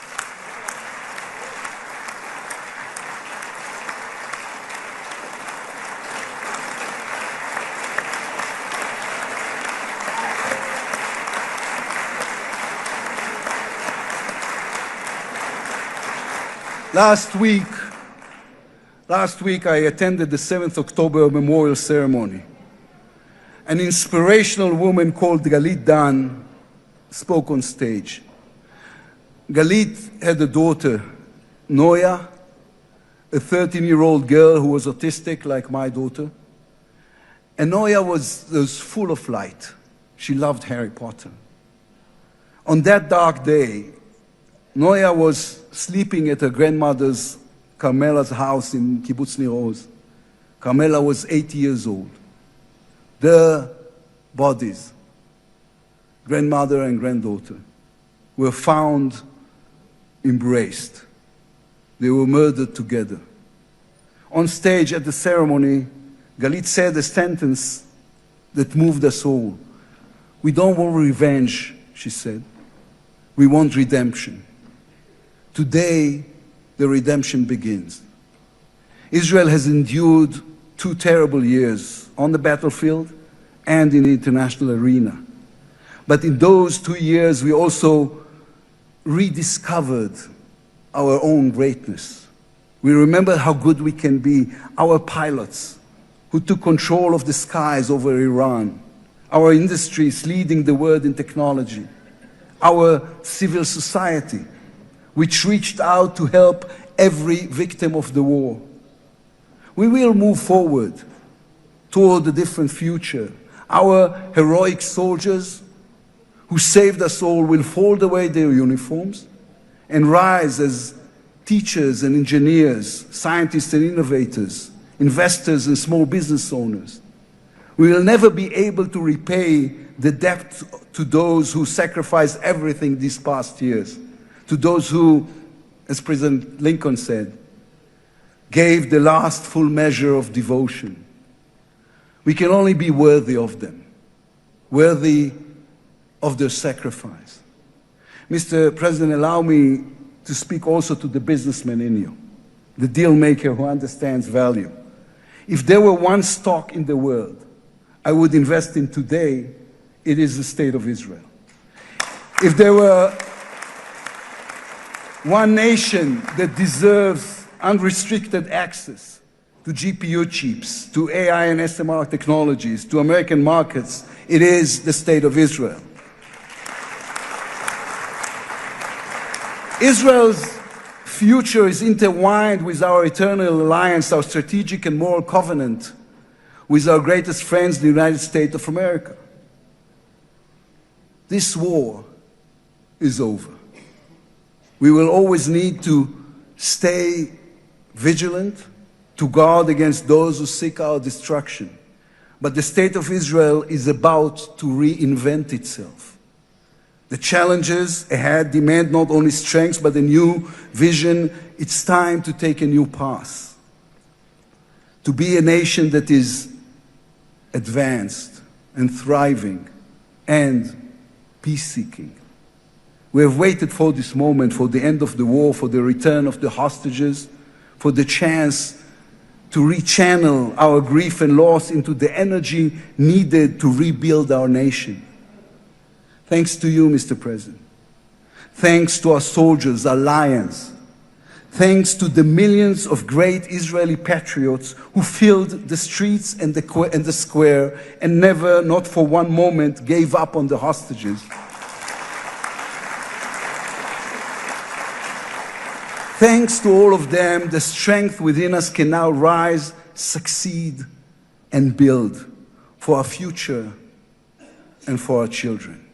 Last week I attended the 7th October memorial ceremony. An inspirational woman called Galit Dan spoke on stage. Galit had a daughter, Noya, a 13-year-old girl who was autistic like my daughter. And Noya was full of light. She loved Harry Potter. On that dark day, Noya was sleeping at her grandmother's, Carmela's house in Kibbutz Nir Oz. Carmela was 80 years old. Their bodies, grandmother and granddaughter, were found embraced. They were murdered together. On stage at the ceremony, Galit said a sentence that moved us all. We don't want revenge, she said. We want redemption. Today, the redemption begins. Israel has endured 2 terrible years on the battlefield and in the international arena. But in those 2 years, we also rediscovered our own greatness. We remember how good we can be, our pilots who took control of the skies over Iran, our industries leading the world in technology, our civil society, which reached out to help every victim of the war. We will move forward toward a different future. Our heroic soldiers who saved us all will fold away their uniforms and rise as teachers and engineers, scientists and innovators, investors and small business owners. We will never be able to repay the debt to those who sacrificed everything these past years, to those who, as President Lincoln said, gave the last full measure of devotion. We can only be worthy of them, worthy of their sacrifice. Mr. President, allow me to speak also to the businessman in you, the deal maker who understands value. If there were one stock in the world I would invest in today, it is the State of Israel. If there were one nation that deserves unrestricted access to GPU chips, to AI and SMR technologies, to American markets, it is the State of Israel. Israel's future is intertwined with our eternal alliance, our strategic and moral covenant with our greatest friends, the United States of America. This war is over. We will always need to stay vigilant, to guard against those who seek our destruction. But the State of Israel is about to reinvent itself. The challenges ahead demand not only strength, but a new vision. It's time to take a new path. To be a nation that is advanced and thriving and peace-seeking. We have waited for this moment, for the end of the war, for the return of the hostages, for the chance to rechannel our grief and loss into the energy needed to rebuild our nation. Thanks to you, Mr. President. Thanks to our soldiers, our lions. Thanks to the millions of great Israeli patriots who filled the streets and the square and never, not for one moment, gave up on the hostages. Thanks to all of them, the strength within us can now rise, succeed, and build for our future and for our children.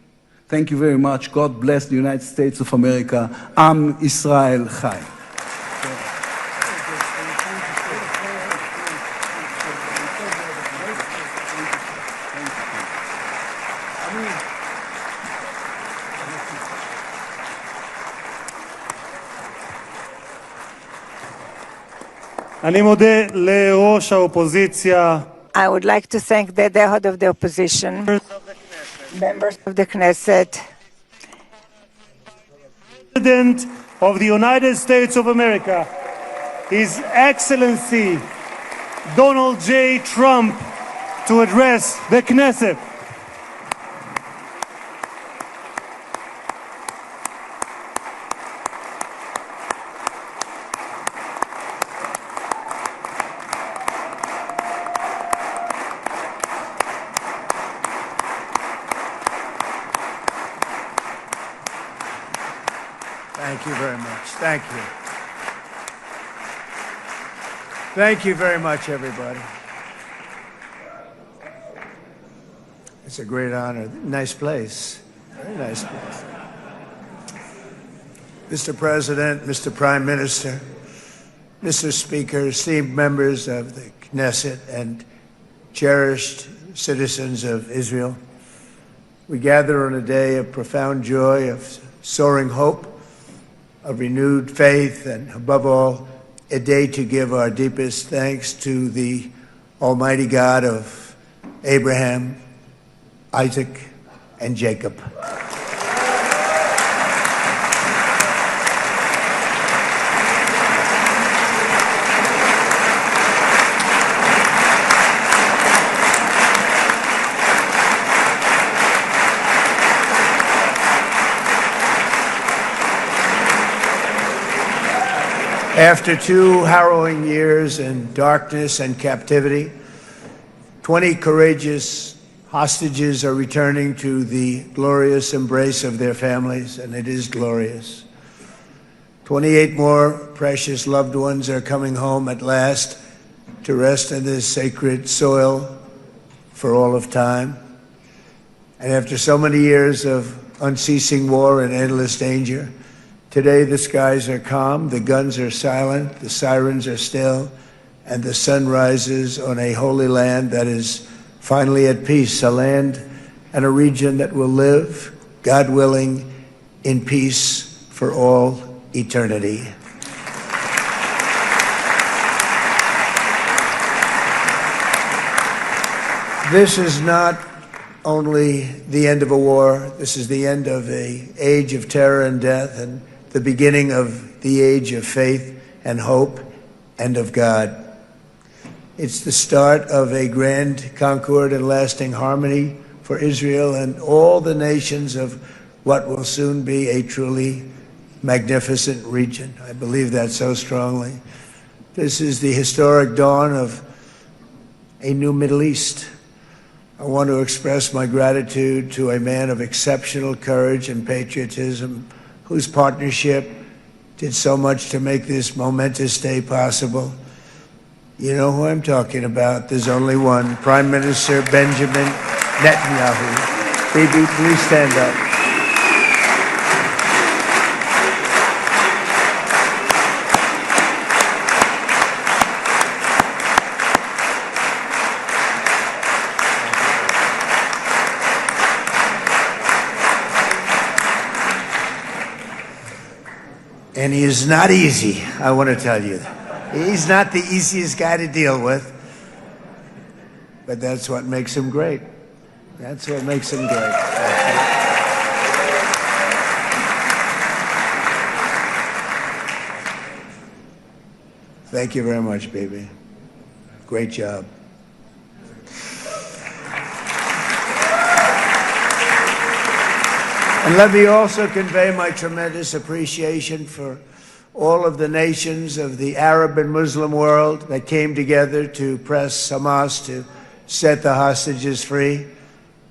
Thank you very much. God bless the United States of America. Am Israel Chai. אני מודה לראש האופוזיציה. I would like to thank the head of the opposition, members of the Knesset, President of the United States of America, His Excellency Donald J. Trump, to address the Knesset. Thank you very much. Thank you. Thank you very much, everybody. It's a great honor. Nice place. Very nice place. Mr. President, Mr. Prime Minister, Mr. Speaker, esteemed members of the Knesset and cherished citizens of Israel, we gather on a day of profound joy, of soaring hope, of renewed faith, and above all, a day to give our deepest thanks to the Almighty God of Abraham, Isaac, and Jacob. After 2 harrowing years in darkness and captivity, 20 courageous hostages are returning to the glorious embrace of their families, and it is glorious. 28 more precious loved ones are coming home at last to rest in this sacred soil for all of time. And after so many years of unceasing war and endless danger, today the skies are calm, the guns are silent, the sirens are still, and the sun rises on a holy land that is finally at peace, a land and a region that will live, God willing, in peace for all eternity. This is not only the end of a war, this is the end of an age of terror and death, and the beginning of the age of faith and hope and of God. It's the start of a grand concord and lasting harmony for Israel and all the nations of what will soon be a truly magnificent region. I believe that so strongly. This is the historic dawn of a new Middle East. I want to express my gratitude to a man of exceptional courage and patriotism, whose partnership did so much to make this momentous day possible. You know who I'm talking about. There's only one, Prime Minister Benjamin Netanyahu. Bibi, please stand up. And he is not easy, I want to tell you. He's not the easiest guy to deal with, but that's what makes him great. That's what makes him great. Thank you very much, baby. Great job. And let me also convey my tremendous appreciation for all of the nations of the Arab and Muslim world that came together to press Hamas to set the hostages free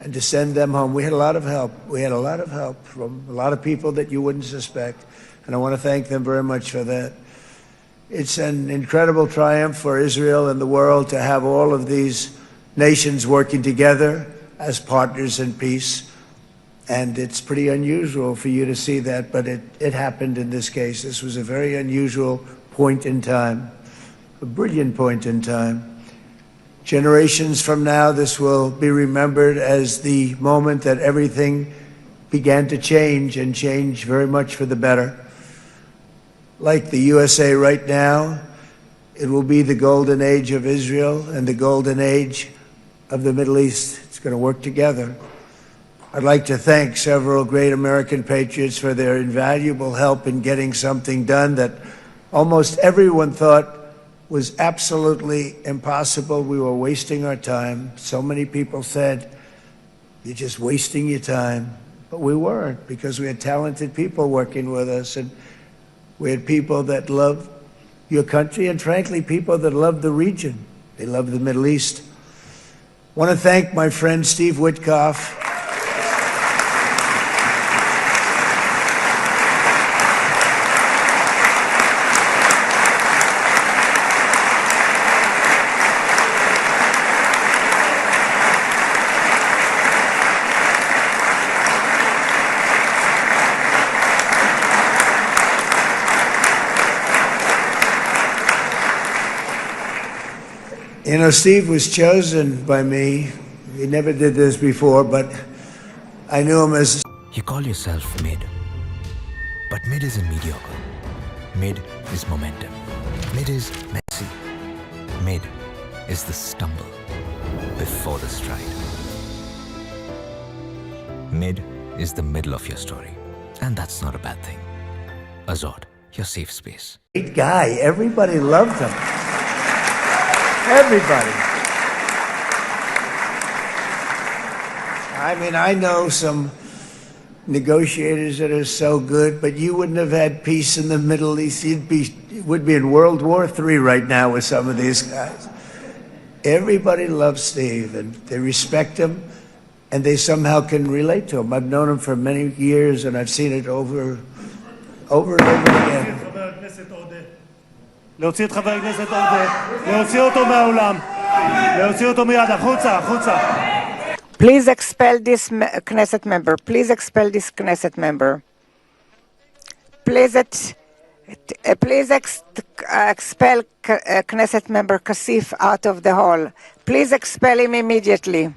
and to send them home. We had a lot of help. We had a lot of help from a lot of people that you wouldn't suspect, and I want to thank them very much for that. It's an incredible triumph for Israel and the world to have all of these nations working together as partners in peace. And it's pretty unusual for you to see that, but it happened in this case. This was a very unusual point in time, a brilliant point in time. Generations from now, this will be remembered as the moment that everything began to change, and change very much for the better. Like the USA right now, it will be the golden age of Israel and the golden age of the Middle East. It's going to work together. I'd like to thank several great American patriots for their invaluable help in getting something done that almost everyone thought was absolutely impossible. We were wasting our time. So many people said, "You're just wasting your time." But we weren't, because we had talented people working with us, and we had people that loved your country, and frankly, people that loved the region. They loved the Middle East. I want to thank my friend Steve Witkoff. You know, Steve was chosen by me. He never did this before, but I knew him as... You call yourself mid, but mid isn't mediocre. Mid is momentum. Mid is messy. Mid is the stumble before the stride. Mid is the middle of your story, and that's not a bad thing. Azad, your safe space. Great guy. Everybody loved him. Everybody. I mean, I know some negotiators that are so good, but you wouldn't have had peace in the Middle East. You would be in World War III right now with some of these guys. Everybody loves Steve, and they respect him, and they somehow can relate to him. I've known him for many years, and I've seen it over and over again. להוציא את חבר הכנסת עודה, להוציא אותו מהאולם, להוציא אותו מיד, החוצה, החוצה. Please expel this Knesset member. Please expel this Knesset member. Please expel Knesset member Kasif out of the hall. Please expel him immediately.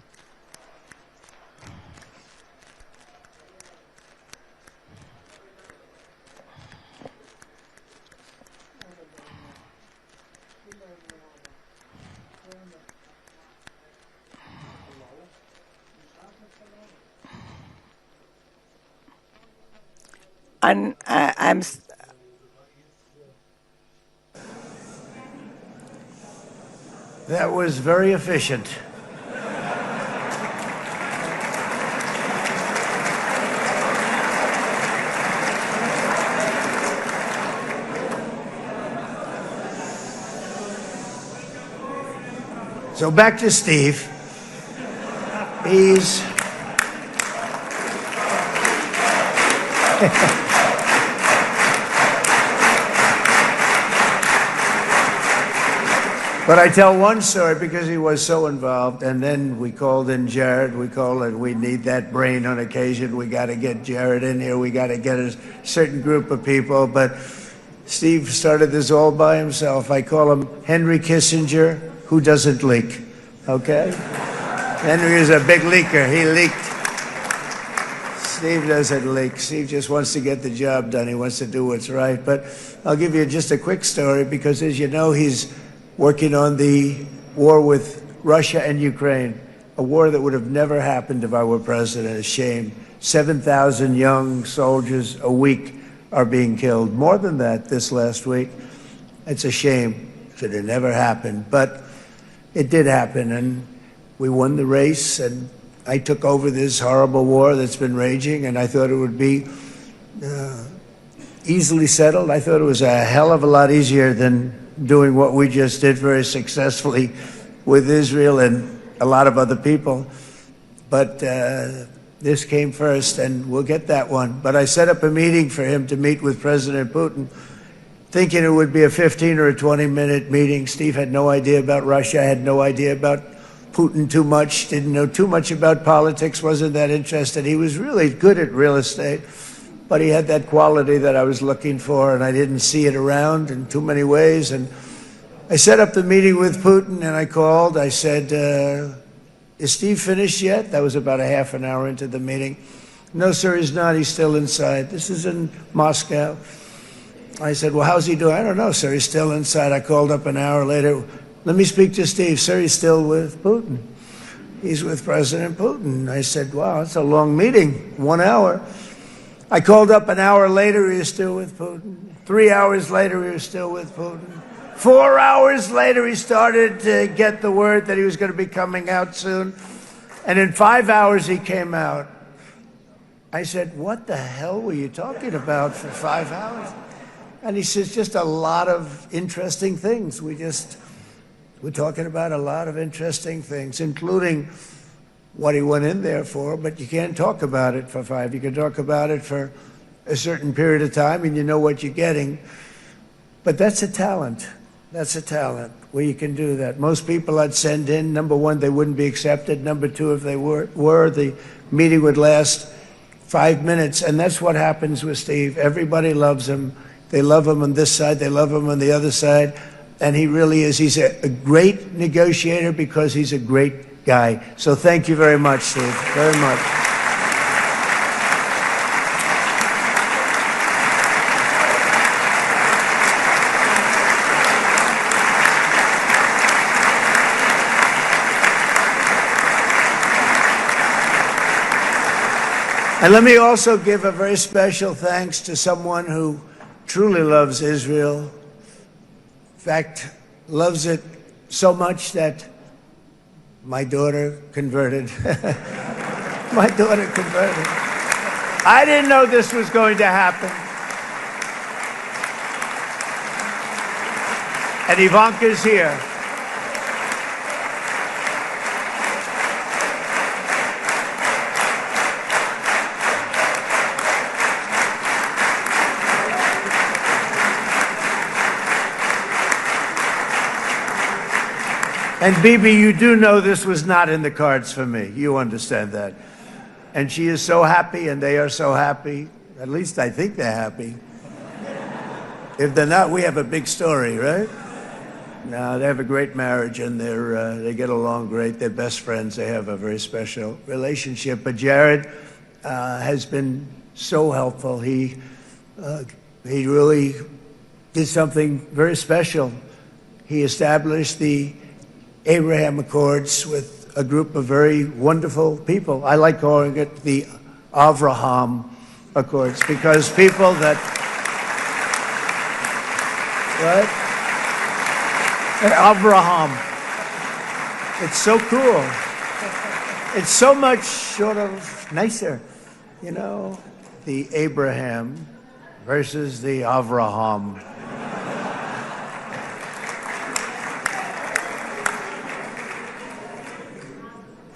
And That was very efficient. So back to Steve. He's... But I tell one story because he was so involved, and then we called in Jared. We need that brain on occasion. We got to get Jared in here. We got to get a certain group of people. But Steve started this all by himself. I call him Henry Kissinger, who doesn't leak. Okay? Henry is a big leaker. He leaked. Steve doesn't leak. Steve just wants to get the job done. He wants to do what's right. But I'll give you just a quick story because, as you know, he's working on the war with Russia and Ukraine, a war that would have never happened if I were president. A shame. 7,000 young soldiers a week are being killed. More than that this last week. It's a shame. It should have never happened. But it did happen, and we won the race, and I took over this horrible war that's been raging, and I thought it would be easily settled. I thought it was a hell of a lot easier than doing what we just did very successfully with Israel and a lot of other people. But this came first, and we'll get that one. But I set up a meeting for him to meet with President Putin, thinking it would be a 15 or a 20-minute meeting. Steve had no idea about Russia, had no idea about Putin too much, didn't know too much about politics, wasn't that interested. He was really good at real estate, but he had that quality that I was looking for, and I didn't see it around in too many ways. And I set up the meeting with Putin, and I called. I said, is Steve finished yet? That was about a half an hour into the meeting. No, sir, he's not. He's still inside. This is in Moscow. I said, well, how's he doing? I don't know, sir. He's still inside. I called up an hour later. Let me speak to Steve. Sir, he's still with Putin. He's with President Putin. I said, wow, that's a long meeting, 1 hour. I called up an hour later. He was still with Putin. 3 hours later, he was still with Putin. 4 hours later, he started to get the word that he was going to be coming out soon. And in 5 hours, he came out. I said, what the hell were you talking about for 5 hours? And he says, just a lot of interesting things. We're talking about a lot of interesting things, including what he went in there for, but you can't talk about it for 5. You can talk about it for a certain period of time, and you know what you're getting. But that's a talent. That's a talent, where you can do that. Most people I'd send in, number one, they wouldn't be accepted. Number two, if they were, the meeting would last 5 minutes. And that's what happens with Steve. Everybody loves him. They love him on this side. They love him on the other side. And he really is. He's a great negotiator because he's a great guy. So thank you very much, Steve. Very much. And let me also give a very special thanks to someone who truly loves Israel. In fact, loves it so much that my daughter converted. My daughter converted. I didn't know this was going to happen. And Ivanka's here. And Bibi, you do know this was not in the cards for me. You understand that. And she is so happy, and they are so happy. At least I think they're happy. If they're not, we have a big story, right? No, they have a great marriage, and they get along great. They're best friends. They have a very special relationship. But Jared has been so helpful. He really did something very special. He established the Abraham Accords with a group of very wonderful people. I like calling it the Avraham Accords, because people that, right? Avraham. It's so cool. It's so much sort of nicer, you know, the Abraham versus the Avraham.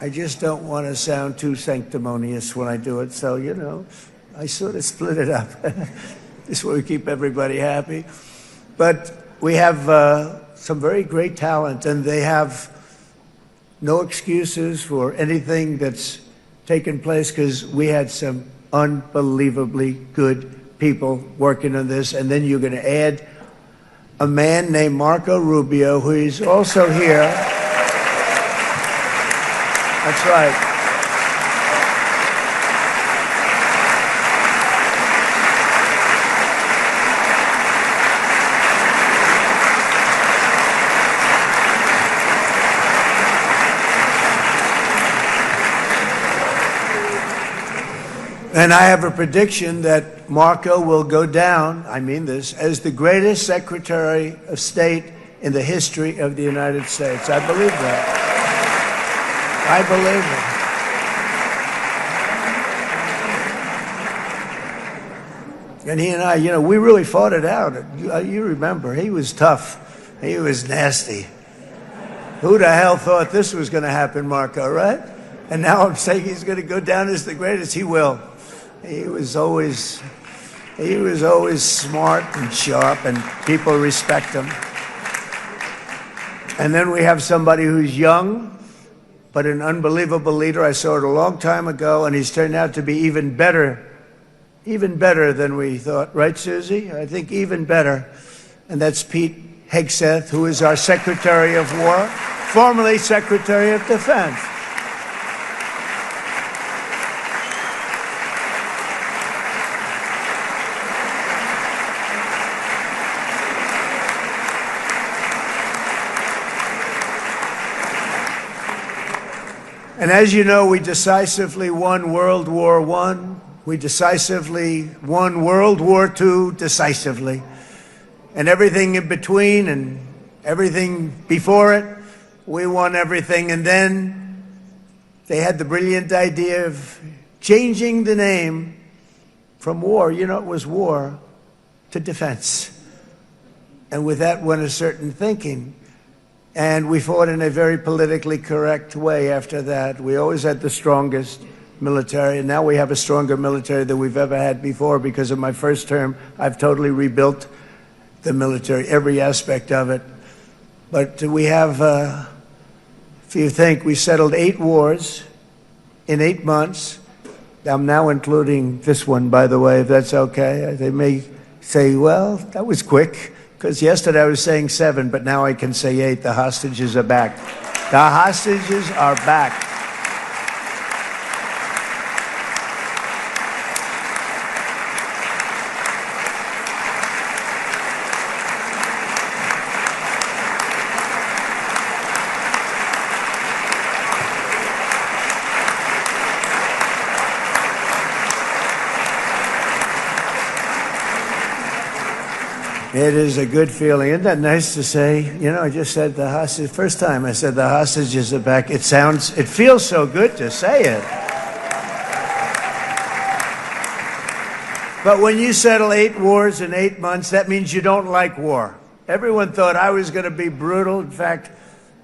I just don't want to sound too sanctimonious when I do it, so, you know, I sort of split it up. This way we keep everybody happy. But we have some very great talent, and they have no excuses for anything that's taken place, because we had some unbelievably good people working on this. And then you're going to add a man named Marco Rubio, who is also here. That's right. And I have a prediction that Marco will go down, I mean this, as the greatest Secretary of State in the history of the United States. I believe that. I believe it. And he and I, you know, we really fought it out. You remember, he was tough. He was nasty. Who the hell thought this was going to happen, Marco, right? And now I'm saying he's going to go down as the greatest. He will. He was always He was always smart and sharp, and people respect him. And then we have somebody who's young, but an unbelievable leader. I saw it a long time ago, and he's turned out to be even better than we thought. Right, Susie? I think even better. And that's Pete Hegseth, who is our Secretary of War, formerly Secretary of Defense. And as you know, we decisively won World War I. We decisively won World War II decisively. And everything in between and everything before it, we won everything. And then they had the brilliant idea of changing the name from war, it was war, to defense. And with that went a certain thinking. And we fought in a very politically correct way after that. We always had the strongest military, and now we have a stronger military than we've ever had before. Because of my first term, I've totally rebuilt the military, every aspect of it. But we have, if you think, we settled 8 wars in 8 months. I'm now including this one, by the way, if that's okay. They may say, well, that was quick. Because yesterday I was saying 7, but now I can say 8. The hostages are back. The hostages are back. It is a good feeling. Isn't that nice to say? I just said the hostage. First time I said the hostages are back. It feels so good to say it. But when you settle 8 wars in 8 months, that means you don't like war. Everyone thought I was going to be brutal. In fact,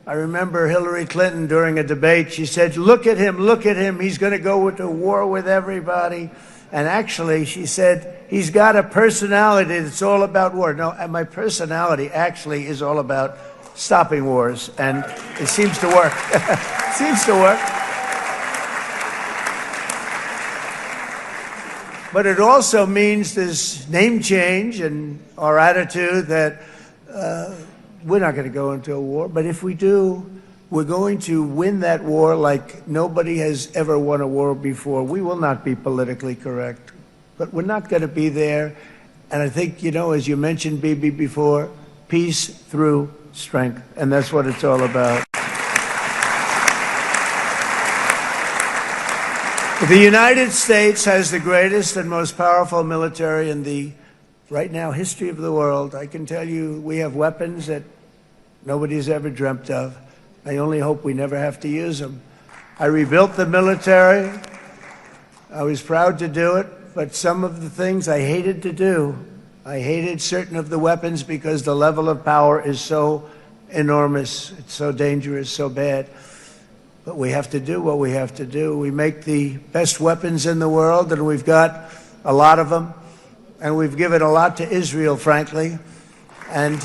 I remember Hillary Clinton during a debate, she said, look at him. He's going to go to war with everybody. And actually, she said, he's got a personality that's all about war. No, and my personality actually is all about stopping wars. And it seems to work. It seems to work. But it also means this name change and our attitude that we're not going to go into a war. But if we do, we're going to win that war like nobody has ever won a war before. We will not be politically correct, but we're not going to be there. And I think, as you mentioned, Bibi, before, peace through strength. And that's what it's all about. The United States has the greatest and most powerful military in the, right now, history of the world. I can tell you we have weapons that nobody's ever dreamt of. I only hope we never have to use them. I rebuilt the military. I was proud to do it, but some of the things I hated to do. I hated certain of the weapons because the level of power is so enormous. It's so dangerous, so bad. But we have to do what we have to do. We make the best weapons in the world, and we've got a lot of them. And we've given a lot to Israel, frankly. And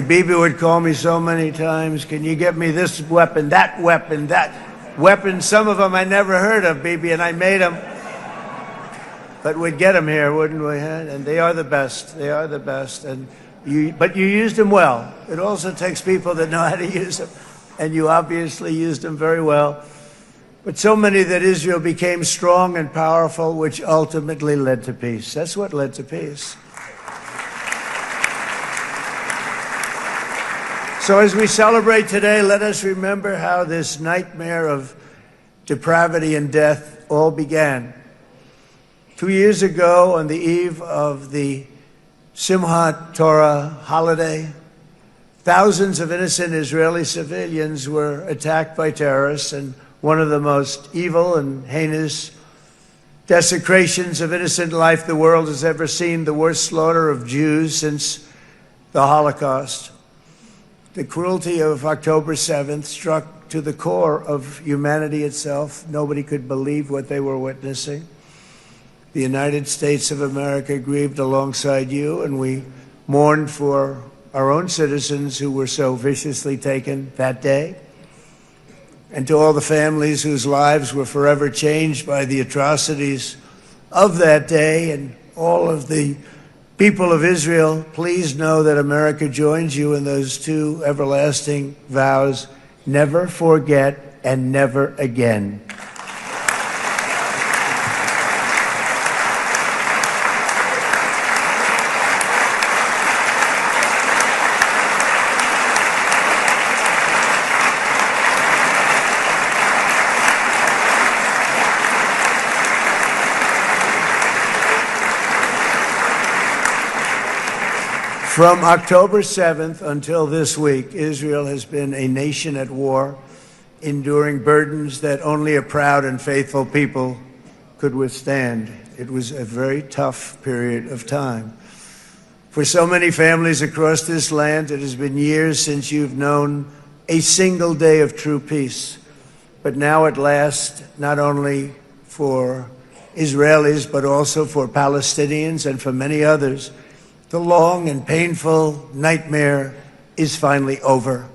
Bibi would call me so many times, can you get me this weapon, that weapon, that weapon? Some of them I never heard of, Bibi, and I made them. But we'd get them here, wouldn't we? And they are the best. They are the best. But you used them well. It also takes people that know how to use them. And you obviously used them very well. But so many that Israel became strong and powerful, which ultimately led to peace. That's what led to peace. So as we celebrate today, let us remember how this nightmare of depravity and death all began. 2 years ago, on the eve of the Simchat Torah holiday, Thousands of innocent Israeli civilians were attacked by terrorists, and one of the most evil and heinous desecrations of innocent life the world has ever seen, the worst slaughter of Jews since the Holocaust. The cruelty of October 7th struck to the core of humanity itself. Nobody could believe what they were witnessing. The United States of America grieved alongside you, and we mourned for our own citizens who were so viciously taken that day. And to all the families whose lives were forever changed by the atrocities of that day, and all of the people of Israel, please know that America joins you in those two everlasting vows: never forget and never again. From October 7th until this week, Israel has been a nation at war, enduring burdens that only a proud and faithful people could withstand. It was a very tough period of time. For so many families across this land, it has been years since you've known a single day of true peace. But now at last, not only for Israelis, but also for Palestinians and for many others, the long and painful nightmare is finally over.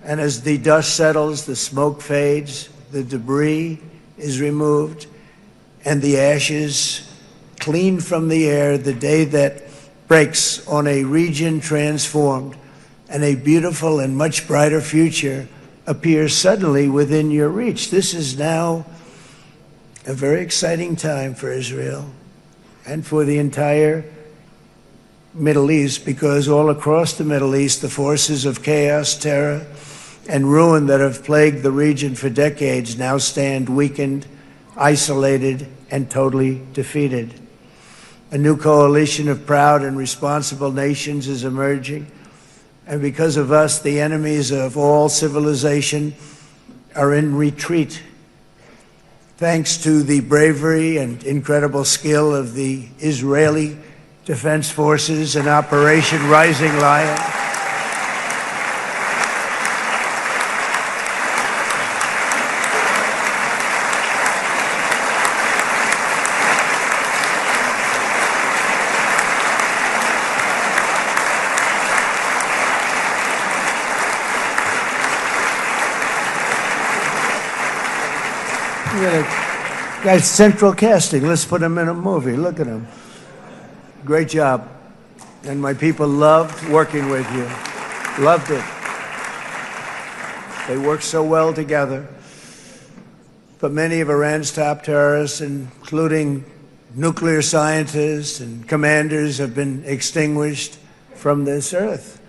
And as the dust settles, the smoke fades, the debris is removed, and the ashes cleaned from the air, the day that breaks on a region transformed, and a beautiful and much brighter future appears suddenly within your reach. This is now a very exciting time for Israel and for the entire Middle East, because all across the Middle East, the forces of chaos, terror, and ruin that have plagued the region for decades now stand weakened, isolated, and totally defeated. A new coalition of proud and responsible nations is emerging, and because of us, the enemies of all civilization are in retreat. Thanks to the bravery and incredible skill of the Israeli Defense Forces and Operation Rising Lion, guy's central casting. Let's put him in a movie. Look at him. Great job. And my people loved working with you. Loved it. They worked so well together. But many of Iran's top terrorists, including nuclear scientists and commanders, have been extinguished from this earth.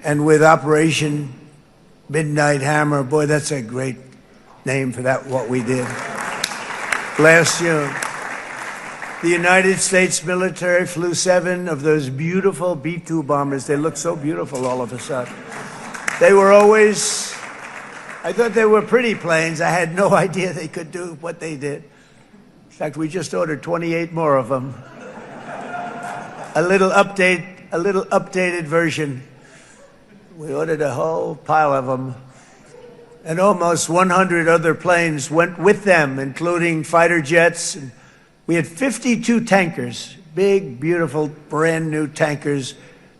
And with Operation Midnight Hammer, boy, that's a great name for that, what we did last June. The United States military flew 7 of those beautiful B-2 bombers. They look so beautiful all of a sudden. They were always, I thought they were pretty planes. I had no idea they could do what they did. In fact, we just ordered 28 more of them. A little updated version. We ordered a whole pile of them. And almost 100 other planes went with them, including fighter jets. And we had 52 tankers, big, beautiful, brand new tankers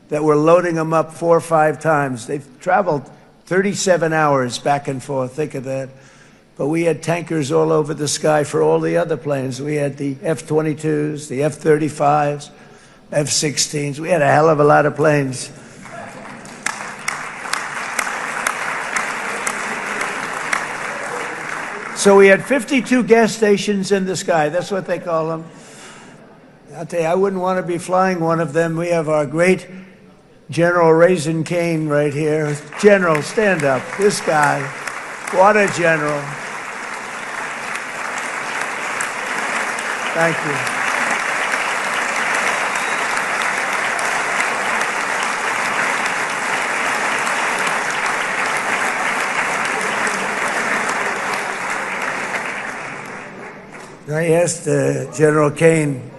that were loading them up 4 or 5 times. They've traveled 37 hours back and forth. Think of that. But we had tankers all over the sky for all the other planes. We had the F-22s, the F-35s, F-16s. We had a hell of a lot of planes. So we had 52 gas stations in the sky. That's what they call them. I'll tell you, I wouldn't want to be flying one of them. We have our great General Raisin Cain right here. General, stand up. This guy, what a general. Thank you. I asked General Kane,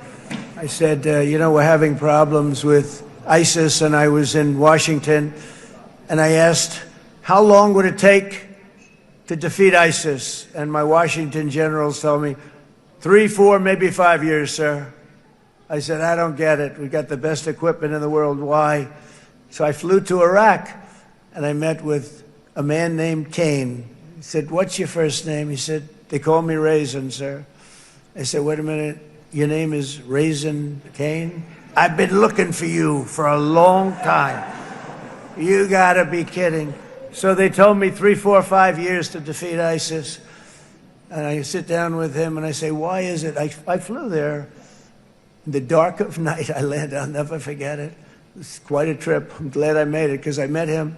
I said, we're having problems with ISIS, and I was in Washington, and I asked, how long would it take to defeat ISIS? And my Washington generals told me, 3, 4, maybe 5 years, sir. I said, I don't get it. We got the best equipment in the world. Why? So I flew to Iraq, and I met with a man named Kane. He said, what's your first name? He said, they call me Raisin, sir. I said, wait a minute, your name is Raisin Kane? I've been looking for you for a long time. You gotta be kidding. So they told me 3, 4, 5 years to defeat ISIS. And I sit down with him and I say, why is it? I flew there in the dark of night. I landed, I'll never forget it. It's quite a trip. I'm glad I made it because I met him.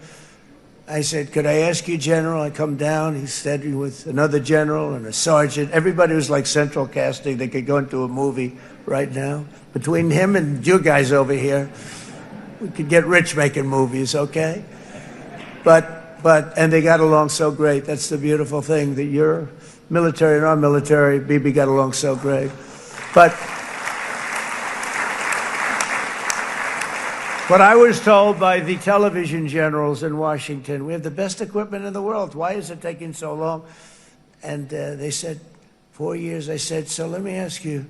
I said, could I ask you, General? I come down. He said, with another general and a sergeant. Everybody was like central casting. They could go into a movie right now. Between him and you guys over here, we could get rich making movies, okay? And they got along so great. That's the beautiful thing, that your military and our military, Bibi, got along so great. But I was told by the television generals in Washington, we have the best equipment in the world. Why is it taking so long? And they said, 4 years. I said, so let me ask you,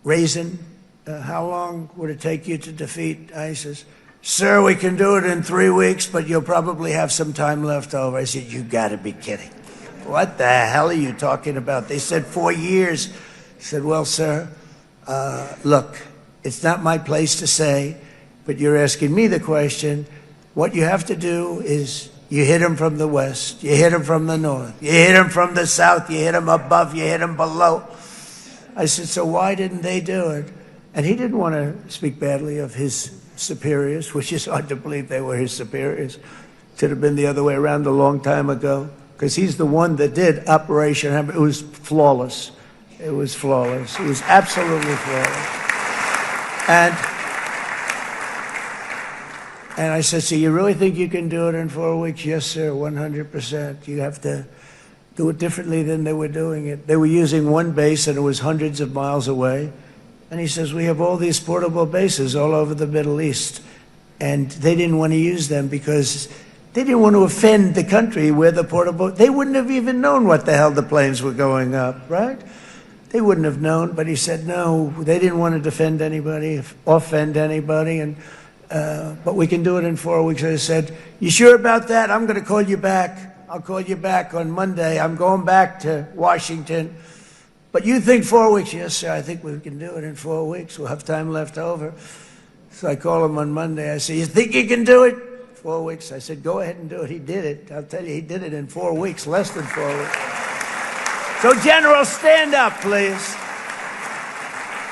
Raisin, how long would it take you to defeat ISIS? Sir, we can do it in 3 weeks, but you'll probably have some time left over. I said, you gotta be kidding. What the hell are you talking about? They said 4 years. I said, well, sir, look, it's not my place to say, but you're asking me the question. What you have to do is you hit him from the west, you hit him from the north, you hit him from the south, you hit him above, you hit him below. I said, so why didn't they do it? And he didn't want to speak badly of his superiors, which is hard to believe they were his superiors. Should have been the other way around a long time ago, because he's the one that did Operation Hammer. It was flawless. It was flawless. It was absolutely flawless. And I said, so you really think you can do it in 4 weeks? Yes, sir, 100%. You have to do it differently than they were doing it. They were using one base, and it was hundreds of miles away. And he says, we have all these portable bases all over the Middle East. And they didn't want to use them because they didn't want to offend the country where the portable, they wouldn't have even known what the hell the planes were going up, right? They wouldn't have known, but he said, no, they didn't want to defend anybody, offend anybody, but we can do it in 4 weeks. I said, you sure about that? I'm going to call you back. I'll call you back on Monday. I'm going back to Washington. But you think 4 weeks? Yes, sir, I think we can do it in 4 weeks. We'll have time left over. So I call him on Monday. I say, you think you can do it? 4 weeks. I said, go ahead and do it. He did it. I'll tell you, he did it in 4 weeks, less than 4 weeks. So, General, stand up, please.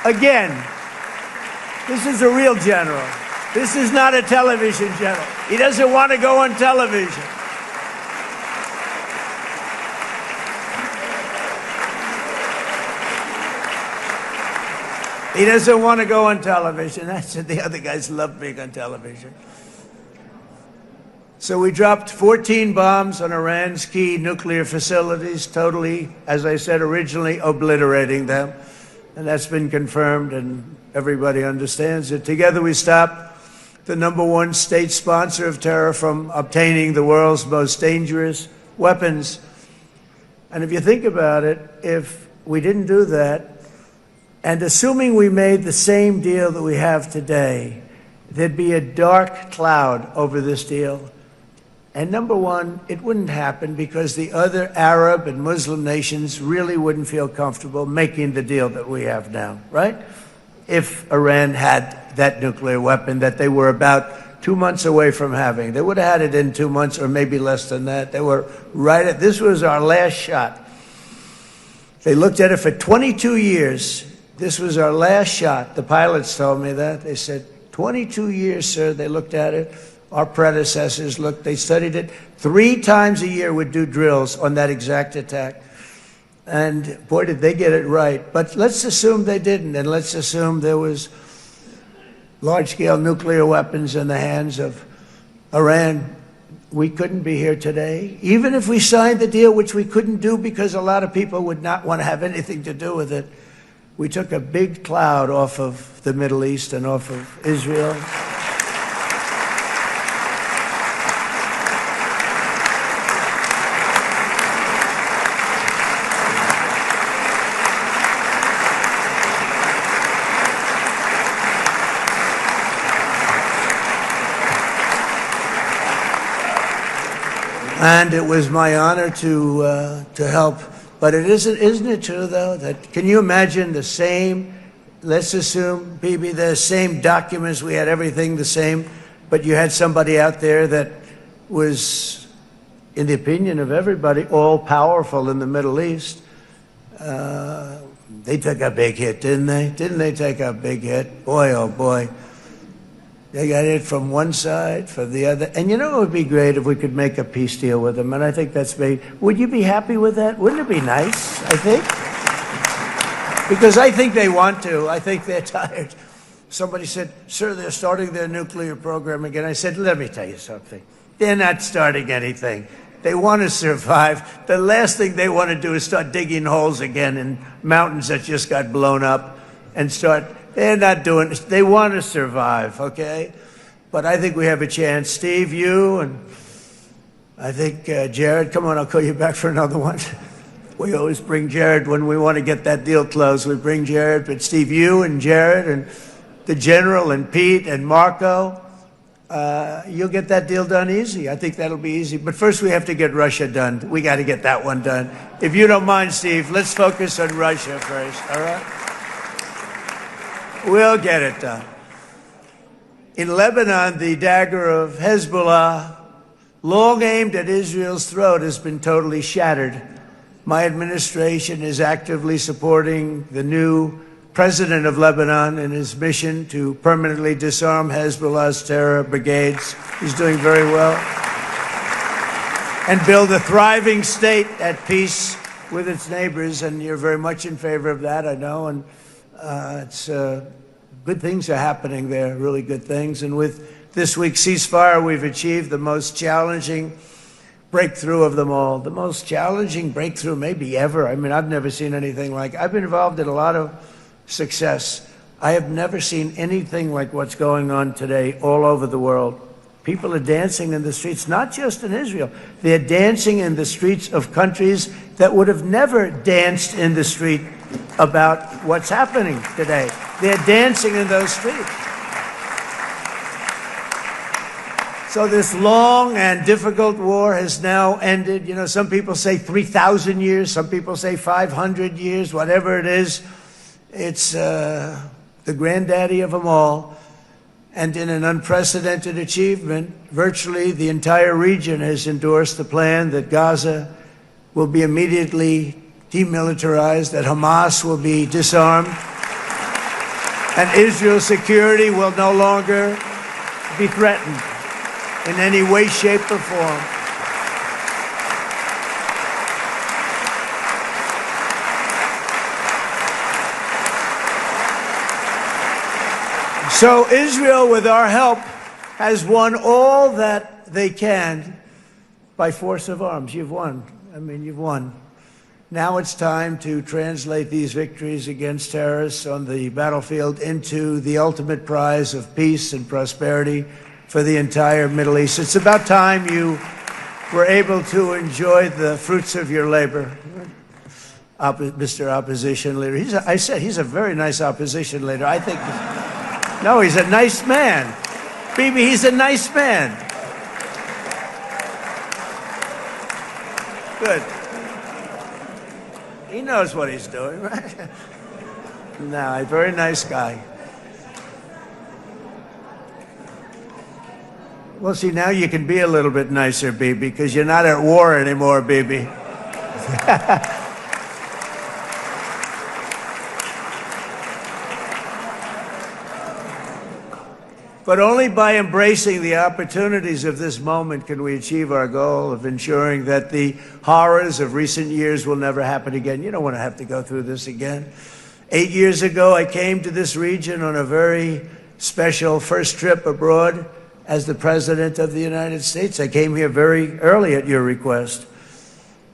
Again, this is a real general. This is not a television general. He doesn't want to go on television. He doesn't want to go on television. I said the other guys love being on television. So we dropped 14 bombs on Iran's key nuclear facilities, totally, as I said originally, obliterating them. And that's been confirmed, and everybody understands it. Together we stopped the #1 state sponsor of terror from obtaining the world's most dangerous weapons. And if you think about it, if we didn't do that, and assuming we made the same deal that we have today, there'd be a dark cloud over this deal. And #1, it wouldn't happen because the other Arab and Muslim nations really wouldn't feel comfortable making the deal that we have now, right? If Iran had that nuclear weapon that they were about 2 months away from having. They would have had it in 2 months or maybe less than that. They were right at, this was our last shot. They looked at it for 22 years. This was our last shot. The pilots told me that. They said, 22 years, sir. They looked at it. Our predecessors looked, they studied it. 3 times a year would do drills on that exact attack. And boy, did they get it right. But let's assume they didn't, and let's assume there was large-scale nuclear weapons in the hands of Iran. we couldn't be here today. Even if we signed the deal, which we couldn't do because a lot of people would not want to have anything to do with it, we took a big cloud off of the Middle East and off of Israel. And it was my honor to help. But isn't it true, though, that can you imagine the same, let's assume, Bibi, the same documents, we had everything the same, but you had somebody out there that was, in the opinion of everybody, all-powerful in the Middle East. They took a big hit, didn't they? Didn't they take a big hit? Boy, oh boy. They got it from one side, from the other. And you know it would be great if we could make a peace deal with them, and I think that's maybe... Would you be happy with that? Wouldn't it be nice, I think? Because I think they want to. I think they're tired. Somebody said, sir, they're starting their nuclear program again. I said, let me tell you something. They're not starting anything. They want to survive. The last thing they want to do is start digging holes again in mountains that just got blown up and start... They're not doing this. They want to survive, okay? But I think we have a chance. Steve, you, and I think Jared, come on, I'll call you back for another one. We always bring Jared when we want to get that deal closed. We bring Jared, but Steve, you and Jared and the General and Pete and Marco, you'll get that deal done easy. I think that'll be easy. But first we have to get Russia done. We got to get that one done. If you don't mind, Steve, let's focus on Russia first, all right? We'll get it done. In Lebanon, the dagger of Hezbollah, long aimed at Israel's throat, has been totally shattered. My administration is actively supporting the new president of Lebanon in his mission to permanently disarm Hezbollah's terror brigades. He's doing very well. And build a thriving state at peace with its neighbors. And you're very much in favor of that, I know. And good things are happening there, really good things. And with this week's ceasefire, we've achieved the most challenging breakthrough of them all. The most challenging breakthrough maybe ever. I mean, I've never seen anything like it. I've been involved in a lot of success. I have never seen anything like what's going on today all over the world. People are dancing in the streets, not just in Israel. They're dancing in the streets of countries that would have never danced in the street about what's happening today. They're dancing in those streets. So this long and difficult war has now ended. You know, some people say 3,000 years, some people say 500 years, whatever it is. It's the granddaddy of them all. And in an unprecedented achievement, virtually the entire region has endorsed the plan that Gaza will be immediately demilitarized, that Hamas will be disarmed, and Israel's security will no longer be threatened in any way, shape, or form. So Israel, with our help, has won all that they can by force of arms. You've won. I mean, you've won. Now it's time to translate these victories against terrorists on the battlefield into the ultimate prize of peace and prosperity for the entire Middle East. It's about time you were able to enjoy the fruits of your labor. Mr. Opposition Leader. I said he's a very nice opposition leader. I think, no, he's a nice man. Bibi, he's a nice man. Good. He knows what he's doing, right? No, a very nice guy. Well, see, now you can be a little bit nicer, Bibi, because you're not at war anymore, Bibi. But only by embracing the opportunities of this moment can we achieve our goal of ensuring that the horrors of recent years will never happen again. You don't want to have to go through this again. 8 years ago, I came to this region on a very special first trip abroad as the President of the United States. I came here very early at your request.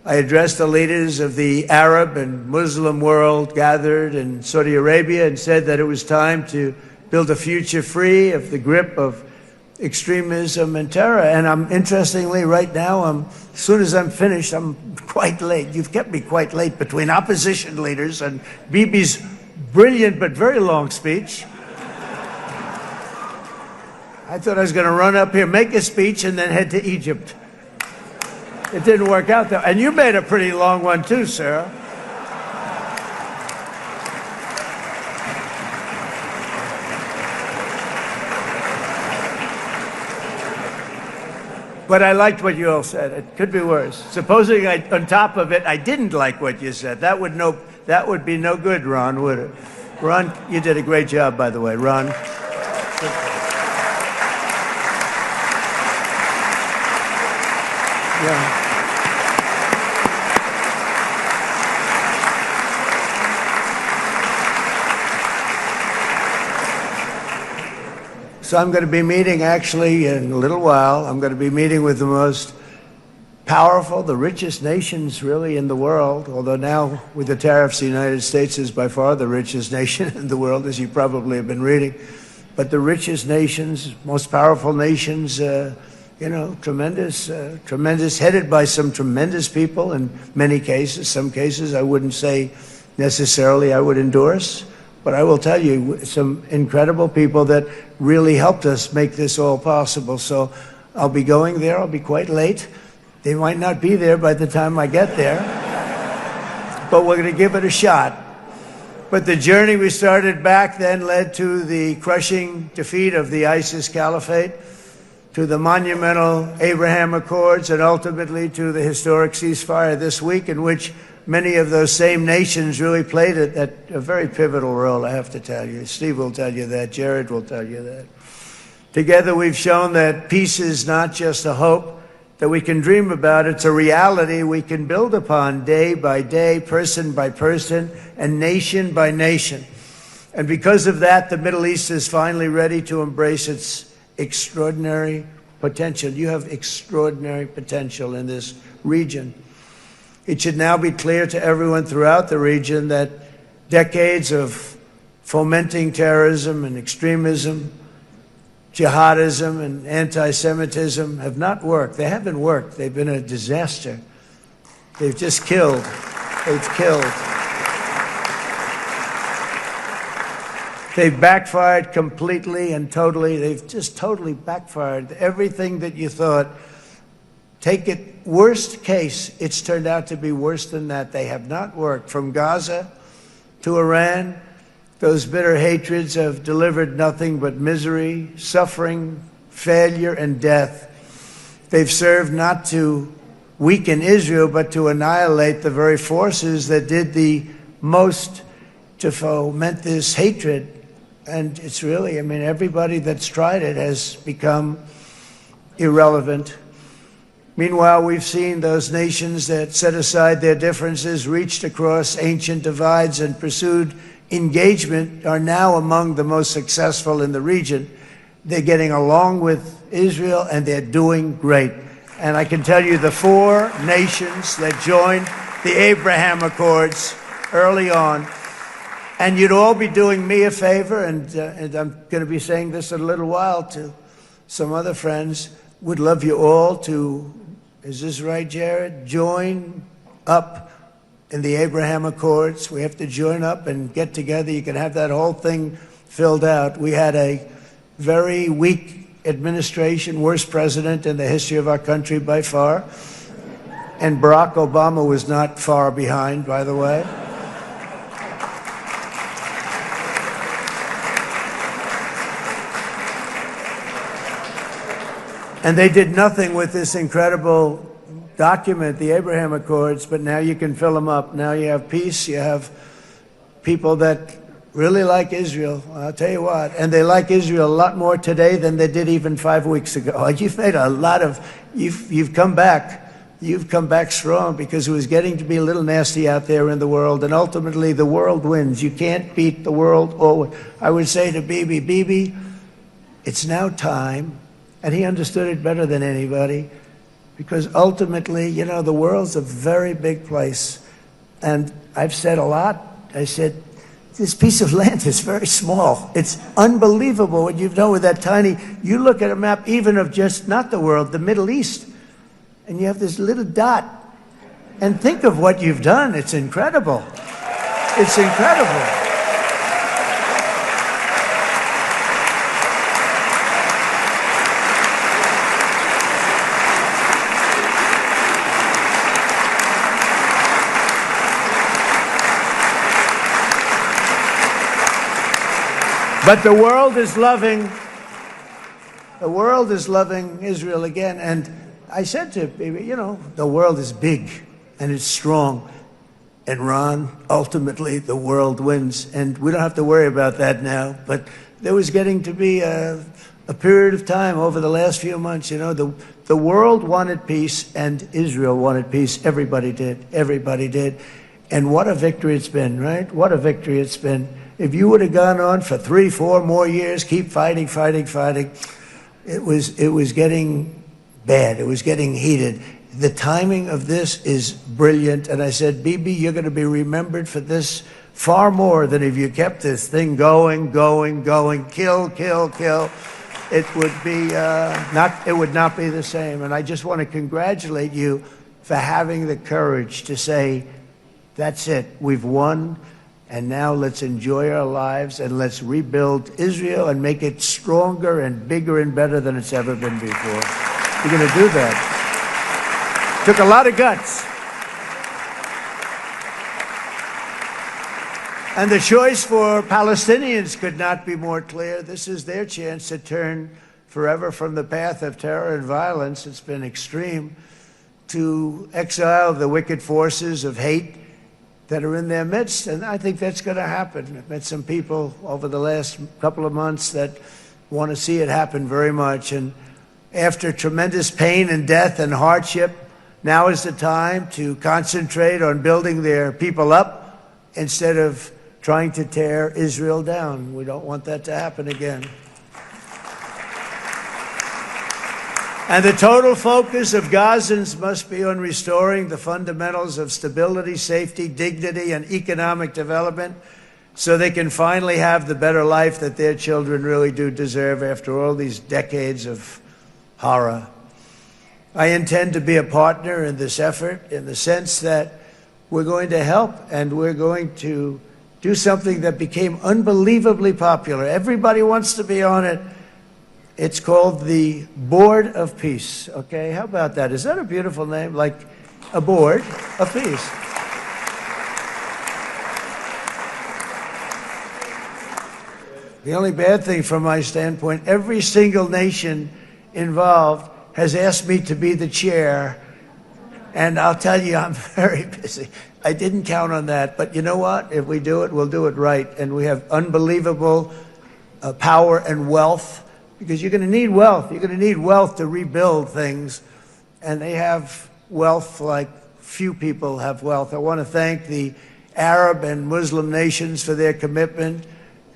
I addressed the leaders of the Arab and Muslim world gathered in Saudi Arabia and said that it was time to build a future free of the grip of extremism and terror. And interestingly, right now, as soon as I'm finished, I'm quite late. You've kept me quite late between opposition leaders and Bibi's brilliant but very long speech. I thought I was going to run up here, make a speech, and then head to Egypt. It didn't work out, though. And you made a pretty long one, too, Sarah. But I liked what you all said. It could be worse. Supposing on top of it, I didn't like what you said. That would be no good, Ron, would it? Ron, you did a great job, by the way, Ron. Yeah. So I'm going to be meeting, actually, in a little while, I'm going to be meeting with the most powerful, the richest nations, really, in the world, although now, with the tariffs, the United States is by far the richest nation in the world, as you probably have been reading. But the richest nations, most powerful nations, tremendous, headed by some tremendous people in many cases. Some cases I wouldn't say necessarily I would endorse. But I will tell you, some incredible people that really helped us make this all possible. So I'll be going there. I'll be quite late. They might not be there by the time I get there. But we're going to give it a shot. But the journey we started back then led to the crushing defeat of the ISIS caliphate, to the monumental Abraham Accords, and ultimately to the historic ceasefire this week, in which many of those same nations really played a very pivotal role, I have to tell you. Steve will tell you that. Jared will tell you that. Together, we've shown that peace is not just a hope that we can dream about. It's a reality we can build upon day by day, person by person, and nation by nation. And because of that, the Middle East is finally ready to embrace its extraordinary potential. You have extraordinary potential in this region. It should now be clear to everyone throughout the region that decades of fomenting terrorism and extremism, jihadism and anti-Semitism have not worked. They haven't worked. They've been a disaster. They've just killed. They've killed. They've backfired completely and totally. They've just totally backfired. Everything that you thought, take it worst case, it's turned out to be worse than that. They have not worked. From Gaza to Iran, those bitter hatreds have delivered nothing but misery, suffering, failure, and death. They've served not to weaken Israel, but to annihilate the very forces that did the most to foment this hatred. And it's really, everybody that's tried it has become irrelevant. Meanwhile, we've seen those nations that set aside their differences, reached across ancient divides, and pursued engagement are now among the most successful in the region. They're getting along with Israel, and they're doing great. And I can tell you the 4 nations that joined the Abraham Accords early on, and you'd all be doing me a favor, and I'm going to be saying this in a little while to some other friends, would love you all to, is this right, Jared? Join up in the Abraham Accords. We have to join up and get together. You can have that whole thing filled out. We had a very weak administration, worst president in the history of our country by far. And Barack Obama was not far behind, by the way. And they did nothing with this incredible document, the Abraham Accords, but now you can fill them up. Now you have peace, you have people that really like Israel. I'll tell you what, and they like Israel a lot more today than they did even 5 weeks ago. You've made a lot of, you've come back. You've come back strong, because it was getting to be a little nasty out there in the world, and ultimately the world wins. You can't beat the world always. I would say to Bibi, it's now time. And he understood it better than anybody, because ultimately, you know, the world's a very big place. And I've said a lot. I said, this piece of land is very small. It's unbelievable what you've done with that tiny, you look at a map even of just, not the world, the Middle East, and you have this little dot. And think of what you've done. It's incredible. It's incredible. But the world is loving Israel again. And I said to Bibi, you know, the world is big and it's strong. And Ron, ultimately, the world wins. And we don't have to worry about that now. But there was getting to be a period of time over the last few months, you know, the world wanted peace and Israel wanted peace. Everybody did. Everybody did. And what a victory it's been, right? What a victory it's been. If you would have gone on for 3-4 more years, keep fighting, it was getting bad. It was getting heated. The timing of this is brilliant. And I said, Bibi, you're going to be remembered for this far more than if you kept this thing going, kill. It would be it would not be the same. And I just want to congratulate you for having the courage to say, that's it, we've won. And now let's enjoy our lives and let's rebuild Israel and make it stronger and bigger and better than it's ever been before. We're going to do that. Took a lot of guts. And the choice for Palestinians could not be more clear. This is their chance to turn forever from the path of terror and violence. It's been extreme, to exile the wicked forces of hate that are in their midst, and I think that's going to happen. I've met some people over the last couple of months that want to see it happen very much, and after tremendous pain and death and hardship, now is the time to concentrate on building their people up instead of trying to tear Israel down. We don't want that to happen again. And the total focus of Gazans must be on restoring the fundamentals of stability, safety, dignity, and economic development so they can finally have the better life that their children really do deserve after all these decades of horror. I intend to be a partner in this effort in the sense that we're going to help and we're going to do something that became unbelievably popular. Everybody wants to be on it. It's called the Board of Peace, okay? How about that? Is that a beautiful name? Like a board of peace. The only bad thing from my standpoint, every single nation involved has asked me to be the chair, and I'll tell you, I'm very busy. I didn't count on that, but you know what? If we do it, we'll do it right, and we have unbelievable power and wealth. Because you're going to need wealth. You're going to need wealth to rebuild things. And they have wealth like few people have wealth. I want to thank the Arab and Muslim nations for their commitment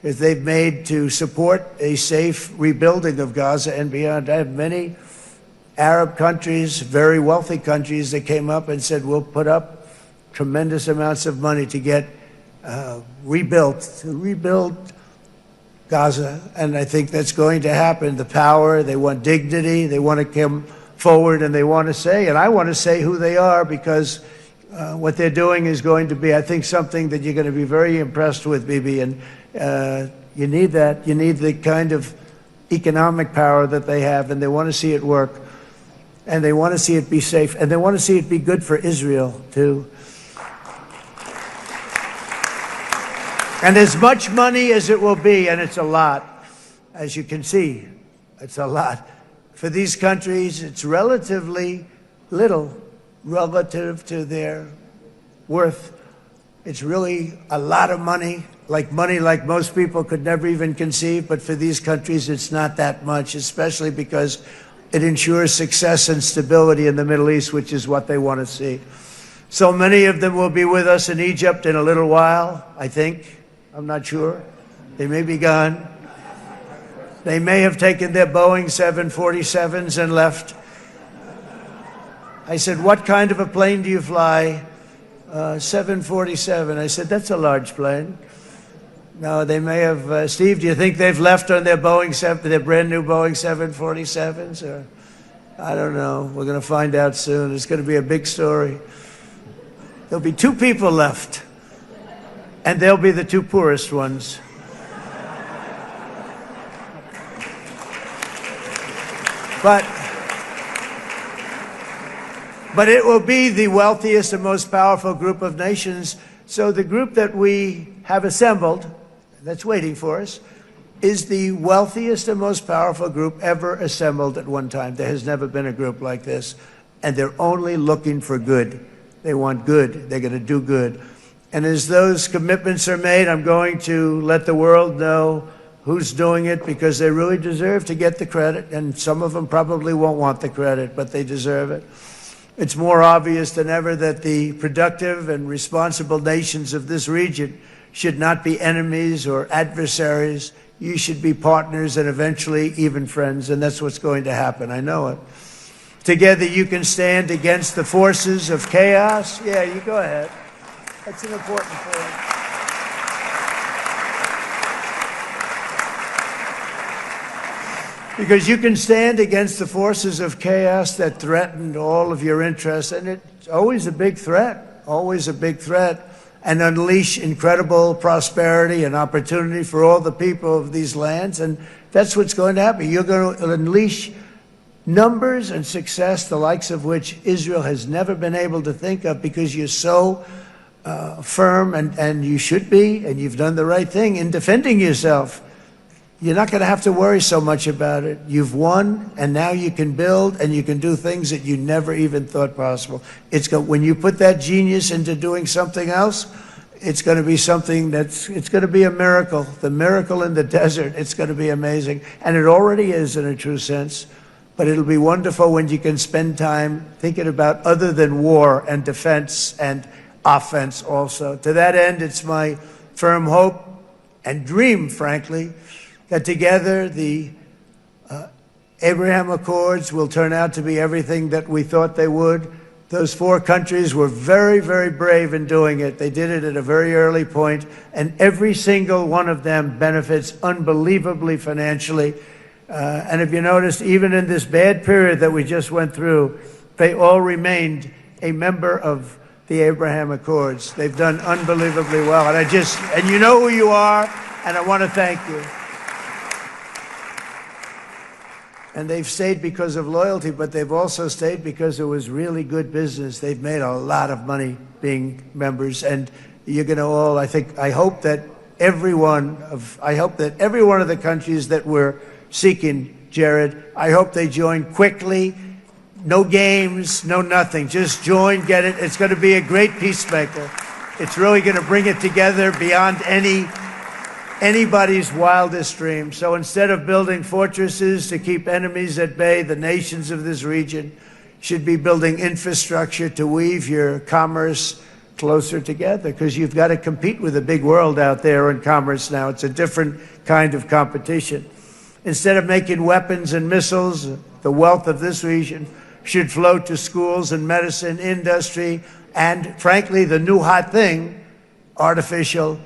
that they've made to support a safe rebuilding of Gaza and beyond. I have many Arab countries, very wealthy countries, that came up and said, we'll put up tremendous amounts of money to get to rebuild Gaza, and I think that's going to happen. The power, they want dignity, they want to come forward, and they want to say, and I want to say who they are, because what they're doing is going to be, I think, something that you're going to be very impressed with, Bibi, and you need that. You need the kind of economic power that they have, and they want to see it work, and they want to see it be safe, and they want to see it be good for Israel, too. And as much money as it will be, and it's a lot, as you can see, it's a lot. For these countries, it's relatively little relative to their worth. It's really a lot of money like most people could never even conceive, but for these countries, it's not that much, especially because it ensures success and stability in the Middle East, which is what they want to see. So many of them will be with us in Egypt in a little while, I think. I'm not sure. They may be gone. They may have taken their Boeing 747s and left. I said, what kind of a plane do you fly? 747. I said, that's a large plane. No, they may have. Steve, do you think they've left on their their brand new Boeing 747s? Or I don't know. We're going to find out soon. It's going to be a big story. There'll be 2 people left, and they'll be the 2 poorest ones. But it will be the wealthiest and most powerful group of nations. So the group that we have assembled, that's waiting for us, is the wealthiest and most powerful group ever assembled at one time. There has never been a group like this. And they're only looking for good. They want good. They're going to do good. And as those commitments are made, I'm going to let the world know who's doing it, because they really deserve to get the credit. And some of them probably won't want the credit, but they deserve it. It's more obvious than ever that the productive and responsible nations of this region should not be enemies or adversaries. You should be partners and eventually even friends, and that's what's going to happen. I know it. Together you can stand against the forces of chaos. Yeah, you go ahead. That's an important point. Because you can stand against the forces of chaos that threaten all of your interests, and it's always a big threat, and unleash incredible prosperity and opportunity for all the people of these lands, and that's what's going to happen. You're going to unleash numbers and success, the likes of which Israel has never been able to think of, because you're so firm, and you should be, and you've done the right thing in defending yourself. You're not going to have to worry so much about it. You've won, and now you can build, and you can do things that you never even thought possible. When you put that genius into doing something else, it's going to be something it's going to be a miracle. The miracle in the desert, it's going to be amazing. And it already is in a true sense. But it'll be wonderful when you can spend time thinking about other than war and defense and offense also. To that end, it's my firm hope and dream, frankly, that together the Abraham Accords will turn out to be everything that we thought they would. Those 4 countries were very, very brave in doing it. They did it at a very early point, and every single one of them benefits unbelievably financially. And if you noticed, even in this bad period that we just went through, they all remained a member of the Abraham Accords. They've done unbelievably well. And you know who you are, and I want to thank you. And they've stayed because of loyalty, but they've also stayed because it was really good business. They've made a lot of money being members, and you're going to all, I hope that every one of the countries that we're seeking, Jared, I hope they join quickly. No games, no nothing. Just join, get it. It's going to be a great peacemaker. It's really going to bring it together beyond anybody's wildest dream. So instead of building fortresses to keep enemies at bay, the nations of this region should be building infrastructure to weave your commerce closer together, because you've got to compete with the big world out there in commerce now. It's a different kind of competition. Instead of making weapons and missiles, the wealth of this region should flow to schools and medicine, industry, and frankly, the new hot thing, artificial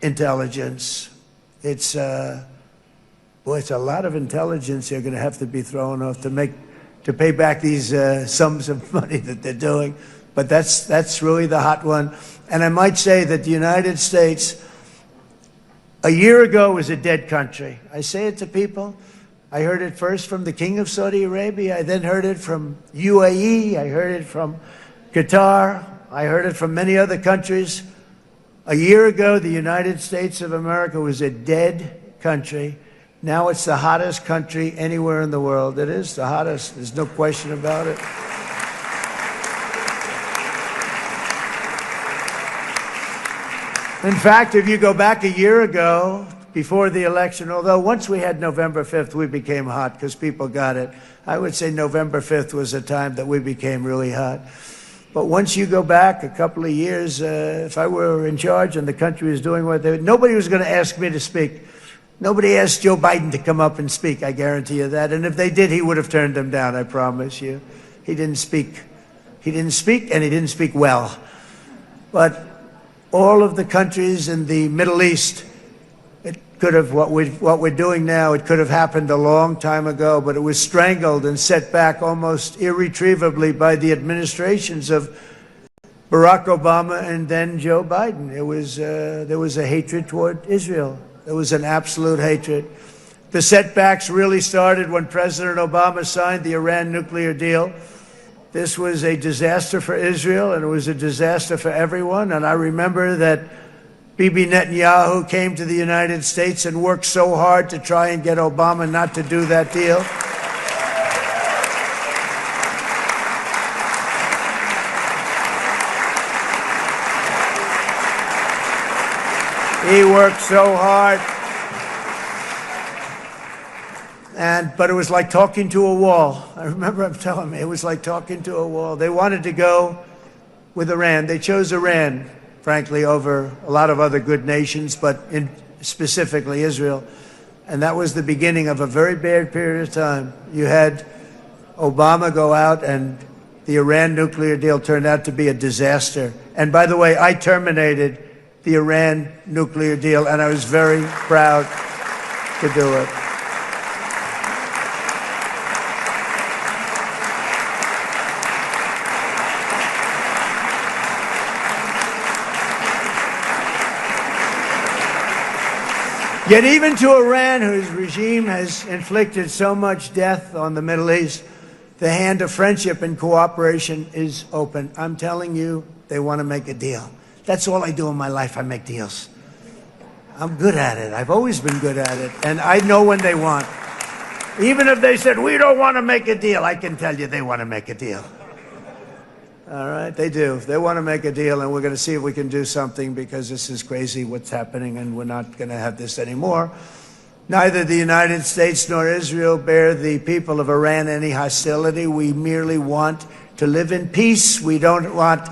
intelligence. It's a lot of intelligence they're going to have to be thrown off to pay back these sums of money that they're doing. But that's really the hot one. And I might say that the United States, a year ago, was a dead country. I say it to people. I heard it first from the King of Saudi Arabia. I then heard it from UAE. I heard it from Qatar. I heard it from many other countries. A year ago, the United States of America was a dead country. Now it's the hottest country anywhere in the world. It is the hottest. There's no question about it. In fact, if you go back a year ago, before the election, although once we had November 5th, we became hot because people got it. I would say November 5th was a time that we became really hot. But once you go back a couple of years, if I were in charge and the country was doing what they nobody was going to ask me to speak. Nobody asked Joe Biden to come up and speak, I guarantee you that. And if they did, he would have turned them down, I promise you. He didn't speak. He didn't speak, and he didn't speak well. But all of the countries in the Middle East, it could have, what we're doing now, it could have happened a long time ago, but it was strangled and set back almost irretrievably by the administrations of Barack Obama and then Joe Biden. There was a hatred toward Israel. There was an absolute hatred. The setbacks really started when President Obama signed the Iran nuclear deal. This was a disaster for Israel, and it was a disaster for everyone. And I remember that Bibi Netanyahu came to the United States and worked so hard to try and get Obama not to do that deal. He worked so hard. But it was like talking to a wall. I remember him telling me it was like talking to a wall. They wanted to go with Iran. They chose Iran, frankly, over a lot of other good nations, but specifically Israel. And that was the beginning of a very bad period of time. You had Obama go out, and the Iran nuclear deal turned out to be a disaster. And by the way, I terminated the Iran nuclear deal, and I was very proud to do it. Yet even to Iran, whose regime has inflicted so much death on the Middle East, the hand of friendship and cooperation is open. I'm telling you, they want to make a deal. That's all I do in my life. I make deals. I'm good at it. I've always been good at it. And I know when they want. Even if they said, we don't want to make a deal, I can tell you they want to make a deal. All right, they do. They want to make a deal, and we're going to see if we can do something, because this is crazy what's happening, and we're not going to have this anymore. Neither the United States nor Israel bear the people of Iran any hostility. We merely want to live in peace. We don't want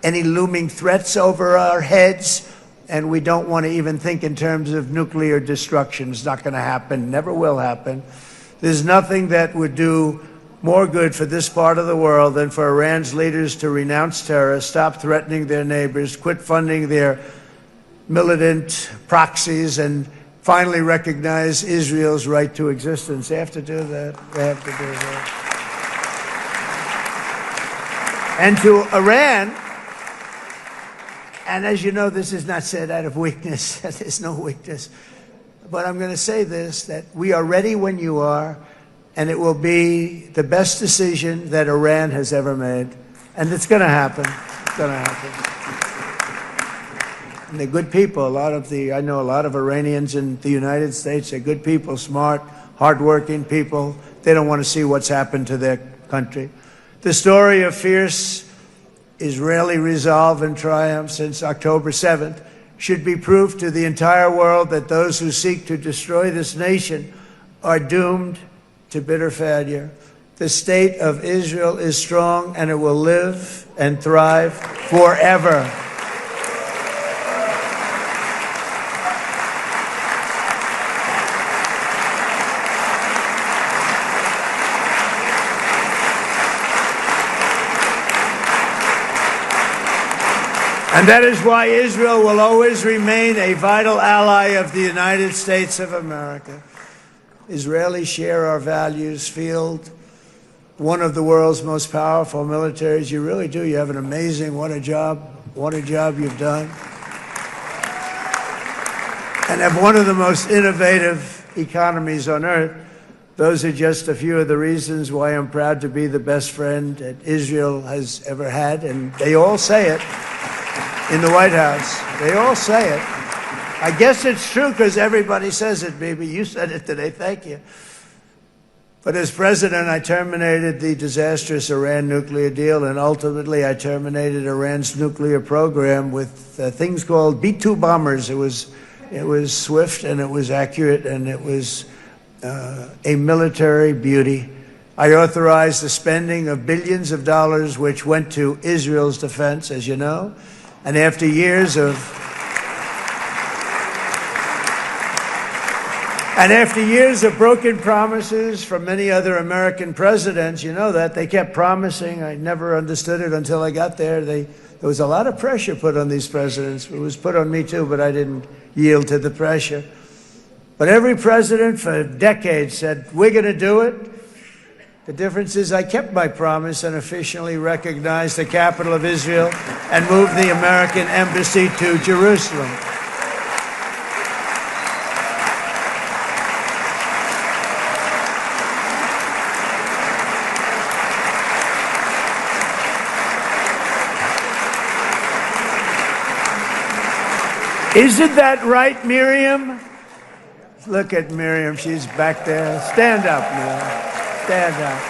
any looming threats over our heads, and we don't want to even think in terms of nuclear destruction. It's not going to happen, never will happen. There's nothing that would do more good for this part of the world than for Iran's leaders to renounce terror, stop threatening their neighbors, quit funding their militant proxies, and finally recognize Israel's right to existence. They have to do that. They have to do that. And to Iran, and as you know, this is not said out of weakness. There's no weakness. But I'm going to say this, that we are ready when you are, and it will be the best decision that Iran has ever made. And it's going to happen. It's going to happen. And they're good people. I know a lot of Iranians in the United States. They're good people, smart, hardworking people. They don't want to see what's happened to their country. The story of fierce Israeli resolve and triumph since October 7th should be proof to the entire world that those who seek to destroy this nation are doomed to bitter failure. The state of Israel is strong, and it will live and thrive forever. And that is why Israel will always remain a vital ally of the United States of America. Israelis share our values, field one of the world's most powerful militaries. You really do. You have an amazing, what a job you've done. And have one of the most innovative economies on earth. Those are just a few of the reasons why I'm proud to be the best friend that Israel has ever had. And they all say it in the White House. They all say it. I guess it's true because everybody says it, baby. You said it today. Thank you. But as president, I terminated the disastrous Iran nuclear deal, and ultimately I terminated Iran's nuclear program with things called B-2 bombers. It was swift, and it was accurate, and it was a military beauty. I authorized the spending of billions of dollars, which went to Israel's defense, as you know. And after years of And after years of broken promises from many other American presidents, you know that, they kept promising. I never understood it until I got there. There was a lot of pressure put on these presidents. It was put on me too, but I didn't yield to the pressure. But every president for decades said, we're going to do it. The difference is I kept my promise and officially recognized the capital of Israel and moved the American embassy to Jerusalem. Isn't that right, Miriam? Look at Miriam. She's back there. Stand up, Miriam. Stand up.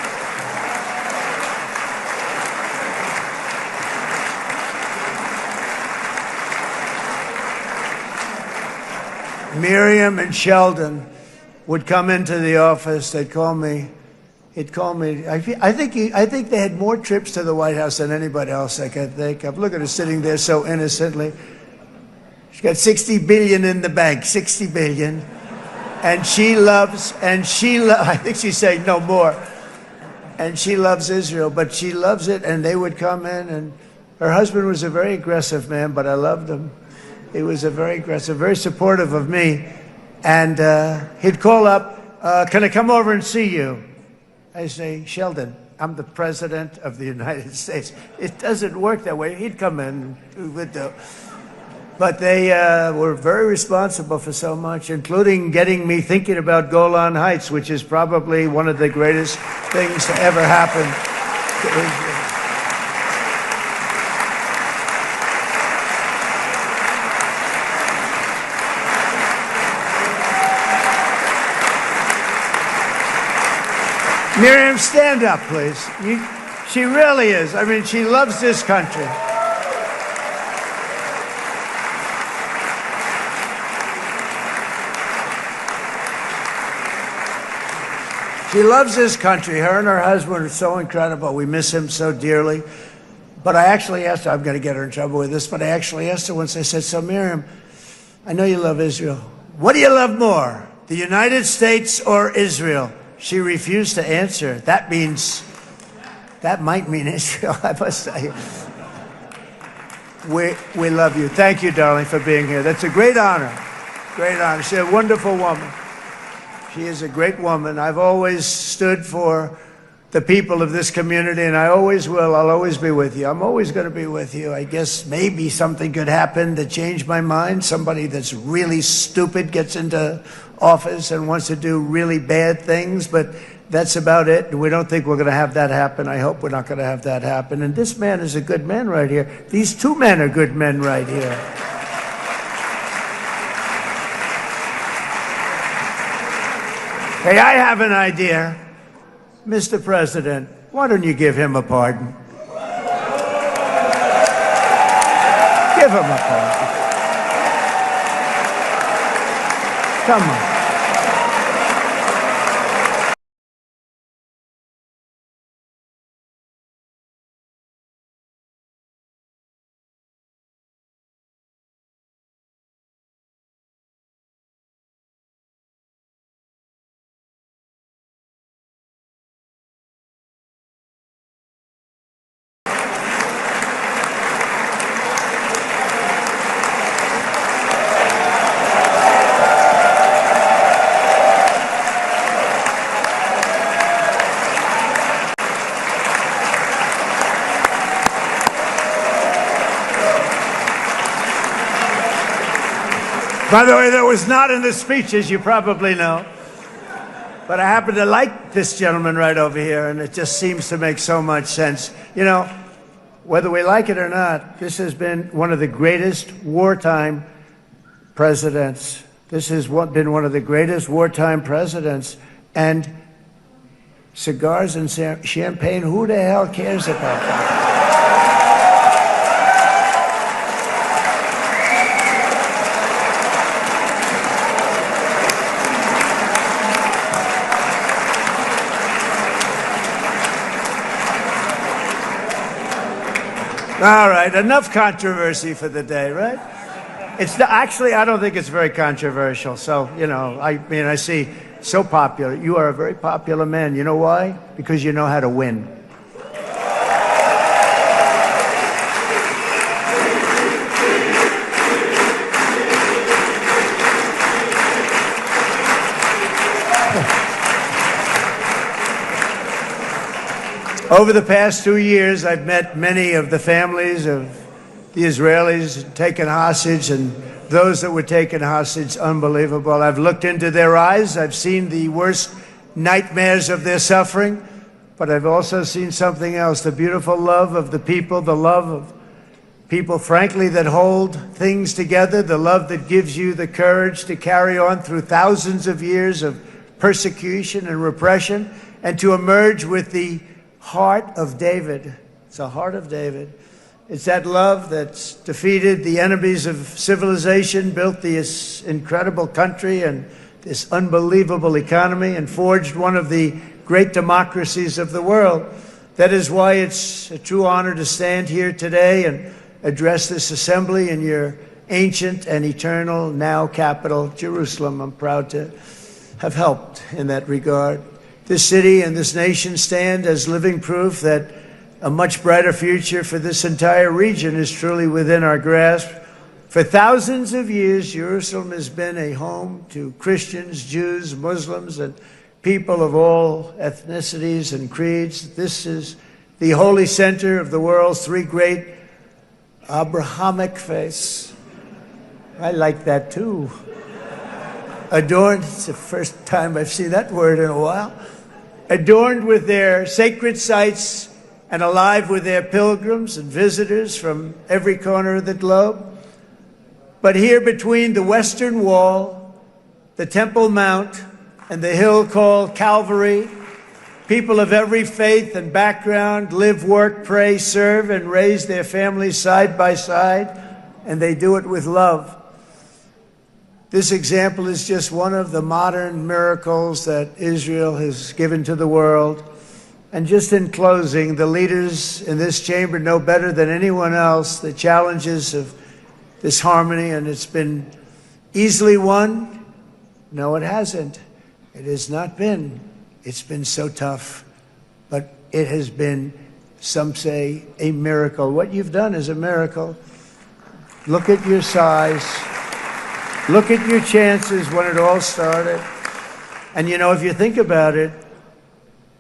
Miriam and Sheldon would come into the office. They'd call me. He'd call me. I think they had more trips to the White House than anybody else I could think of. Look at her sitting there so innocently. She's got 60 billion in the bank, 60 billion. And I think she's saying no more. And she loves Israel, but she loves it, and they would come in, and her husband was a very aggressive man, but I loved him. He was a very aggressive, very supportive of me. And he'd call up, can I come over and see you? I say, Sheldon, I'm the President of the United States. It doesn't work that way. He'd come in, we would do. But they were very responsible for so much, including getting me thinking about Golan Heights, which is probably one of the greatest things to ever happen to Israel. Miriam, stand up, please. She really is. I mean, she loves this country. She loves this country. Her and her husband are so incredible. We miss him so dearly. But I actually asked her, I'm going to get her in trouble with this, but I actually asked her once, I said, so Miriam, I know you love Israel. What do you love more, the United States or Israel? She refused to answer. That might mean Israel, I must say. We love you. Thank you, darling, for being here. That's a great honor. Great honor. She's a wonderful woman. She is a great woman. I've always stood for the people of this community, and I always will. I'll always be with you. I'm always going to be with you. I guess maybe something could happen to change my mind. Somebody that's really stupid gets into office and wants to do really bad things, but that's about it. We don't think we're going to have that happen. I hope we're not going to have that happen. And this man is a good man right here. These two men are good men right here. Hey, I have an idea. Mr. President, why don't you give him a pardon? Give him a pardon. Come on. By the way, that was not in the speeches, you probably know. But I happen to like this gentleman right over here, and it just seems to make so much sense. You know, whether we like it or not, this has been one of the greatest wartime presidents. This has been one of the greatest wartime presidents. And cigars and champagne, who the hell cares about that? All right, enough controversy for the day, right? Actually, I don't think it's very controversial. So, I mean, I see so popular. You are a very popular man. You know why? Because you know how to win. Over the past 2 years, I've met many of the families of the Israelis taken hostage and those that were taken hostage. Unbelievable. I've looked into their eyes. I've seen the worst nightmares of their suffering, but I've also seen something else, the beautiful love of the people, the love of people, frankly, that hold things together, the love that gives you the courage to carry on through thousands of years of persecution and repression and to emerge with the heart of David. It's the heart of David. It's that love that's defeated the enemies of civilization, built this incredible country and this unbelievable economy, and forged one of the great democracies of the world. That is why it's a true honor to stand here today and address this assembly in your ancient and eternal now capital, Jerusalem. I'm proud to have helped in that regard. This city and this nation stand as living proof that a much brighter future for this entire region is truly within our grasp. For thousands of years, Jerusalem has been a home to Christians, Jews, Muslims, and people of all ethnicities and creeds. This is the holy center of the world's three great Abrahamic faiths. I like that too. Adorned, it's the first time I've seen that word in a while. Adorned with their sacred sites and alive with their pilgrims and visitors from every corner of the globe. But here between the Western Wall, the Temple Mount, and the hill called Calvary, people of every faith and background live, work, pray, serve, and raise their families side by side, and they do it with love. This example is just one of the modern miracles that Israel has given to the world. And just in closing, the leaders in this chamber know better than anyone else the challenges of this harmony, and it's been easily won. No, it hasn't. It has not been. It's been so tough, but it has been, some say, a miracle. What you've done is a miracle. Look at your size. Look at your chances when it all started. And if you think about it,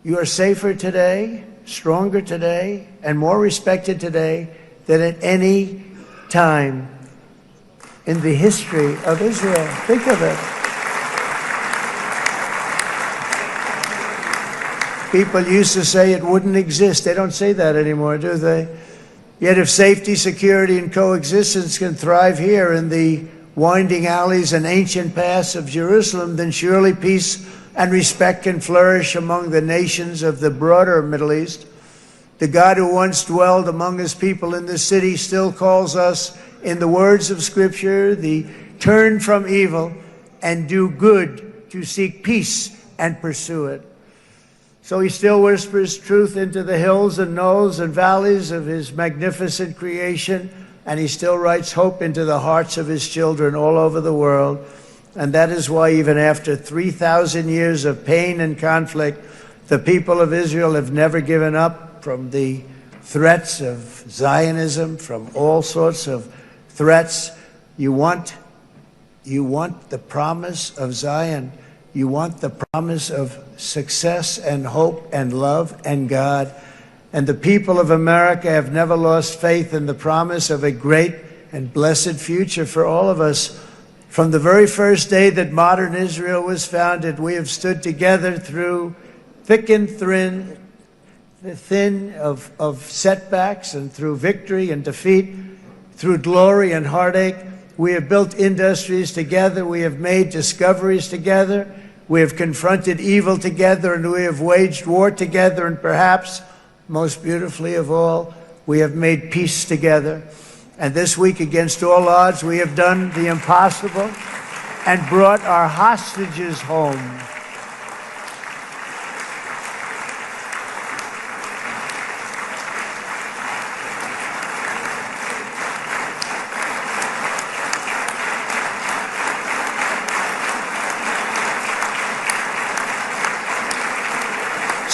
you are safer today, stronger today, and more respected today than at any time in the history of Israel. Think of it. People used to say it wouldn't exist. They don't say that anymore, do they? Yet if safety, security, and coexistence can thrive here in the winding alleys and ancient paths of Jerusalem, then surely peace and respect can flourish among the nations of the broader Middle East. The God who once dwelled among his people in this city still calls us, in the words of Scripture, the turn from evil and do good, to seek peace and pursue it. So he still whispers truth into the hills and knolls and valleys of his magnificent creation, and he still writes hope into the hearts of his children all over the world. And that is why even after 3,000 years of pain and conflict, the people of Israel have never given up from the threats of Zionism, from all sorts of threats. You want the promise of Zion. You want the promise of success and hope and love and God. And the people of America have never lost faith in the promise of a great and blessed future for all of us. From the very first day that modern Israel was founded, we have stood together through thick and thin of setbacks, and through victory and defeat, through glory and heartache. We have built industries together. We have made discoveries together. We have confronted evil together, and we have waged war together. And perhaps most beautifully of all, we have made peace together. And this week, against all odds, we have done the impossible and brought our hostages home.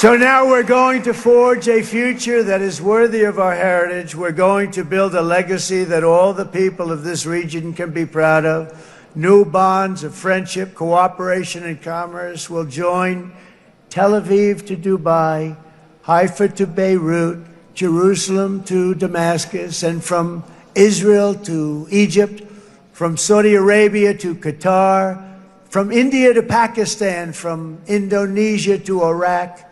So now we're going to forge a future that is worthy of our heritage. We're going to build a legacy that all the people of this region can be proud of. New bonds of friendship, cooperation, and commerce will join Tel Aviv to Dubai, Haifa to Beirut, Jerusalem to Damascus, and from Israel to Egypt, from Saudi Arabia to Qatar, from India to Pakistan, from Indonesia to Iraq,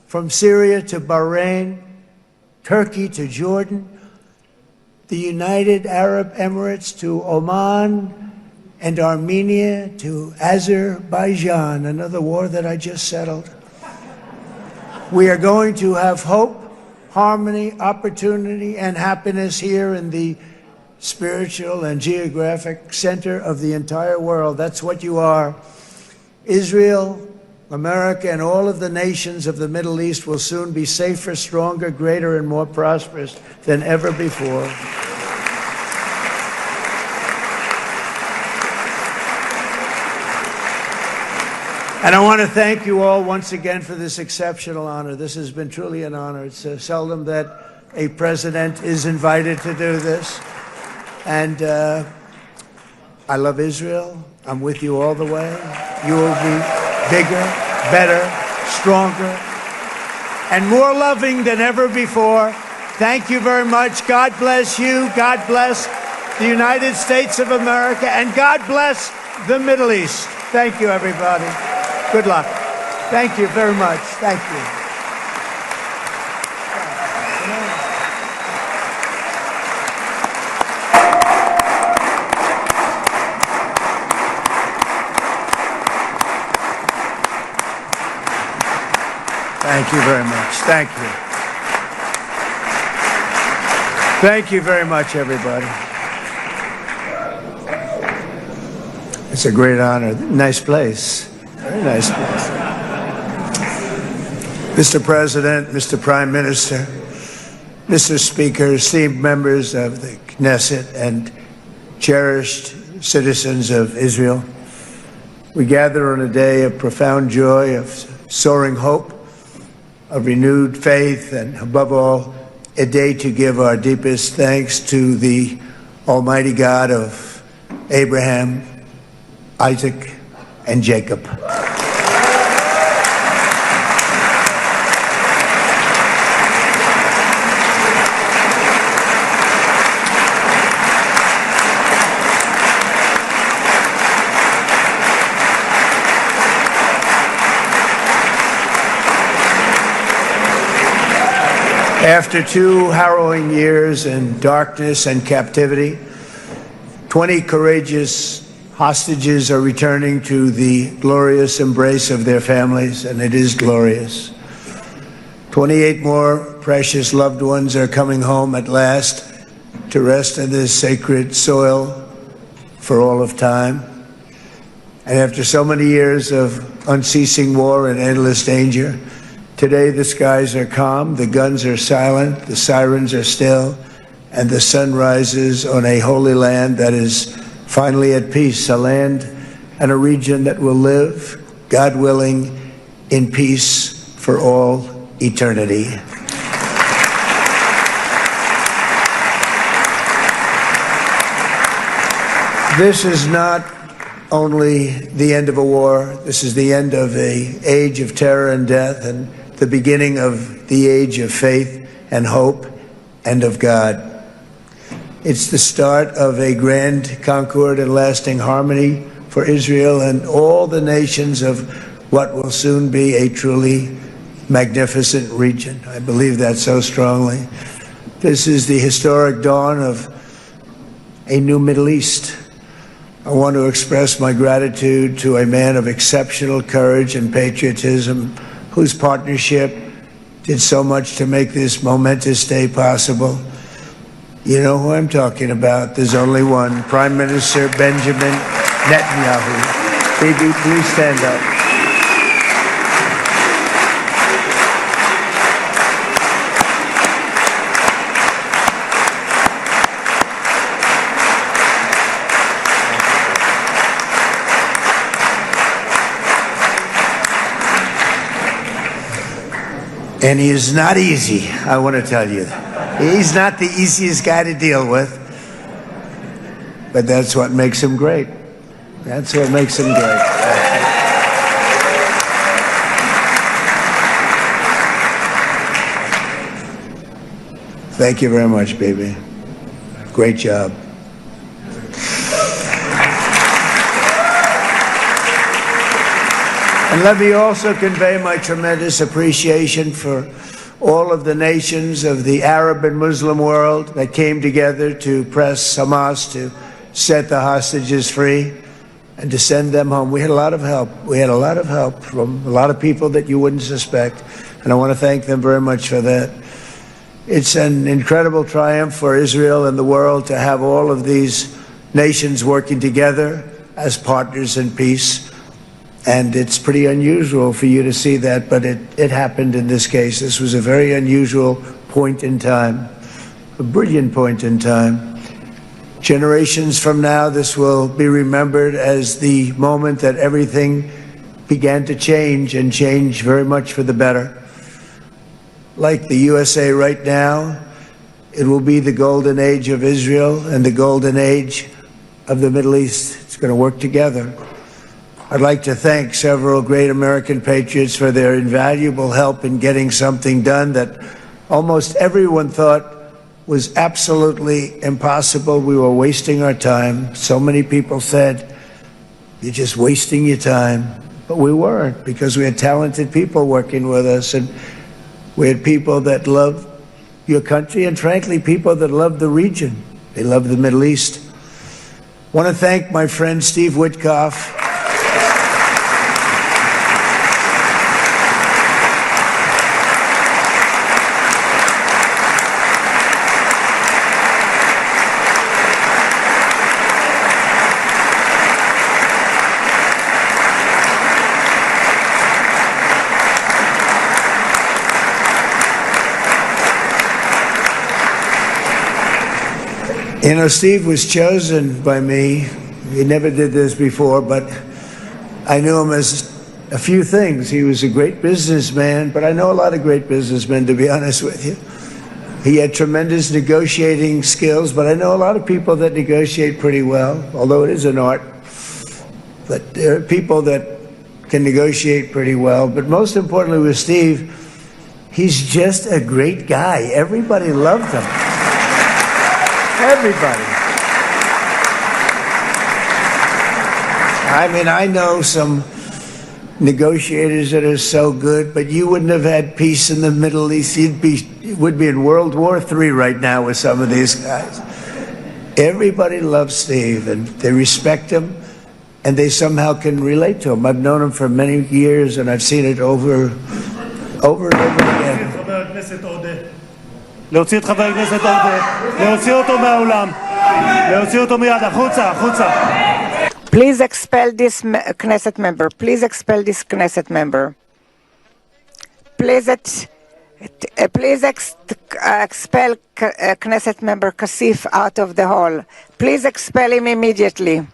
from Syria to Bahrain, Turkey to Jordan, the United Arab Emirates to Oman, and Armenia to Azerbaijan, another war that I just settled. We are going to have hope, harmony, opportunity, and happiness here in the spiritual and geographic center of the entire world. That's what you are. Israel, America, and all of the nations of the Middle East will soon be safer, stronger, greater, and more prosperous than ever before. And I want to thank you all once again for this exceptional honor. This has been truly an honor. It's seldom that a president is invited to do this. And I love Israel. I'm with you all the way. You will be bigger, better, stronger, and more loving than ever before. Thank you very much. God bless you. God bless the United States of America. And God bless the Middle East. Thank you, everybody. Good luck. Thank you very much. Thank you. Thank you very much. Thank you. Thank you very much, everybody. It's a great honor. Nice place. Very nice place. Mr. President, Mr. Prime Minister, Mr. Speaker, esteemed members of the Knesset, and cherished citizens of Israel, we gather on a day of profound joy, of soaring hope, of renewed faith, and above all, a day to give our deepest thanks to the Almighty God of Abraham, Isaac, and Jacob. After 2 harrowing years in darkness and captivity, 20 courageous hostages are returning to the glorious embrace of their families, and it is glorious. 28 more precious loved ones are coming home at last to rest in this sacred soil for all of time. And after so many years of unceasing war and endless danger, today the skies are calm, the guns are silent, the sirens are still, and the sun rises on a holy land that is finally at peace, a land and a region that will live, God willing, in peace for all eternity. This is not only the end of a war, this is the end of an age of terror and death, and the beginning of the age of faith and hope and of God. It's the start of a grand concord and lasting harmony for Israel and all the nations of what will soon be a truly magnificent region. I believe that so strongly. This is the historic dawn of a new Middle East. I want to express my gratitude to a man of exceptional courage and patriotism, whose partnership did so much to make this momentous day possible. You know who I'm talking about. There's only one, Prime Minister Benjamin Netanyahu. Bibi, please stand up. And he is not easy, I want to tell you. He's not the easiest guy to deal with, but that's what makes him great. That's what makes him great. Thank you very much, baby. Great job. And let me also convey my tremendous appreciation for all of the nations of the Arab and Muslim world that came together to press Hamas to set the hostages free and to send them home. We had a lot of help. We had a lot of help from a lot of people that you wouldn't suspect, and I want to thank them very much for that. It's an incredible triumph for Israel and the world to have all of these nations working together as partners in peace. And it's pretty unusual for you to see that, but it happened in this case. This was a very unusual point in time, a brilliant point in time. Generations from now, this will be remembered as the moment that everything began to change, and change very much for the better. Like the USA right now, it will be the golden age of Israel and the golden age of the Middle East. It's going to work together. I'd like to thank several great American patriots for their invaluable help in getting something done that almost everyone thought was absolutely impossible. We were wasting our time. So many people said, "You're just wasting your time." But we weren't, because we had talented people working with us, and we had people that loved your country, and frankly, people that loved the region. They loved the Middle East. I want to thank my friend Steve Witkoff. You know, Steve was chosen by me. He never did this before, but I knew him as a few things. He was a great businessman, but I know a lot of great businessmen, to be honest with you. He had tremendous negotiating skills, but I know a lot of people that negotiate pretty well, although it is an art. But there are people that can negotiate pretty well. But most importantly with Steve, he's just a great guy. Everybody loved him. Everybody. I mean, I know some negotiators that are so good, but you wouldn't have had peace in the Middle East. You would be in World War III right now with some of these guys. Everybody loves Steve, and they respect him, and they somehow can relate to him. I've known him for many years, and I've seen it over and over again. להוציא את חבר הכנסת עודה, להוציא אותו מהאולם, להוציא אותו מיד, החוצה, החוצה. Please expel this Knesset member. Please expel this Knesset member. Please expel Knesset member Kasif out of the hall. Please expel him immediately.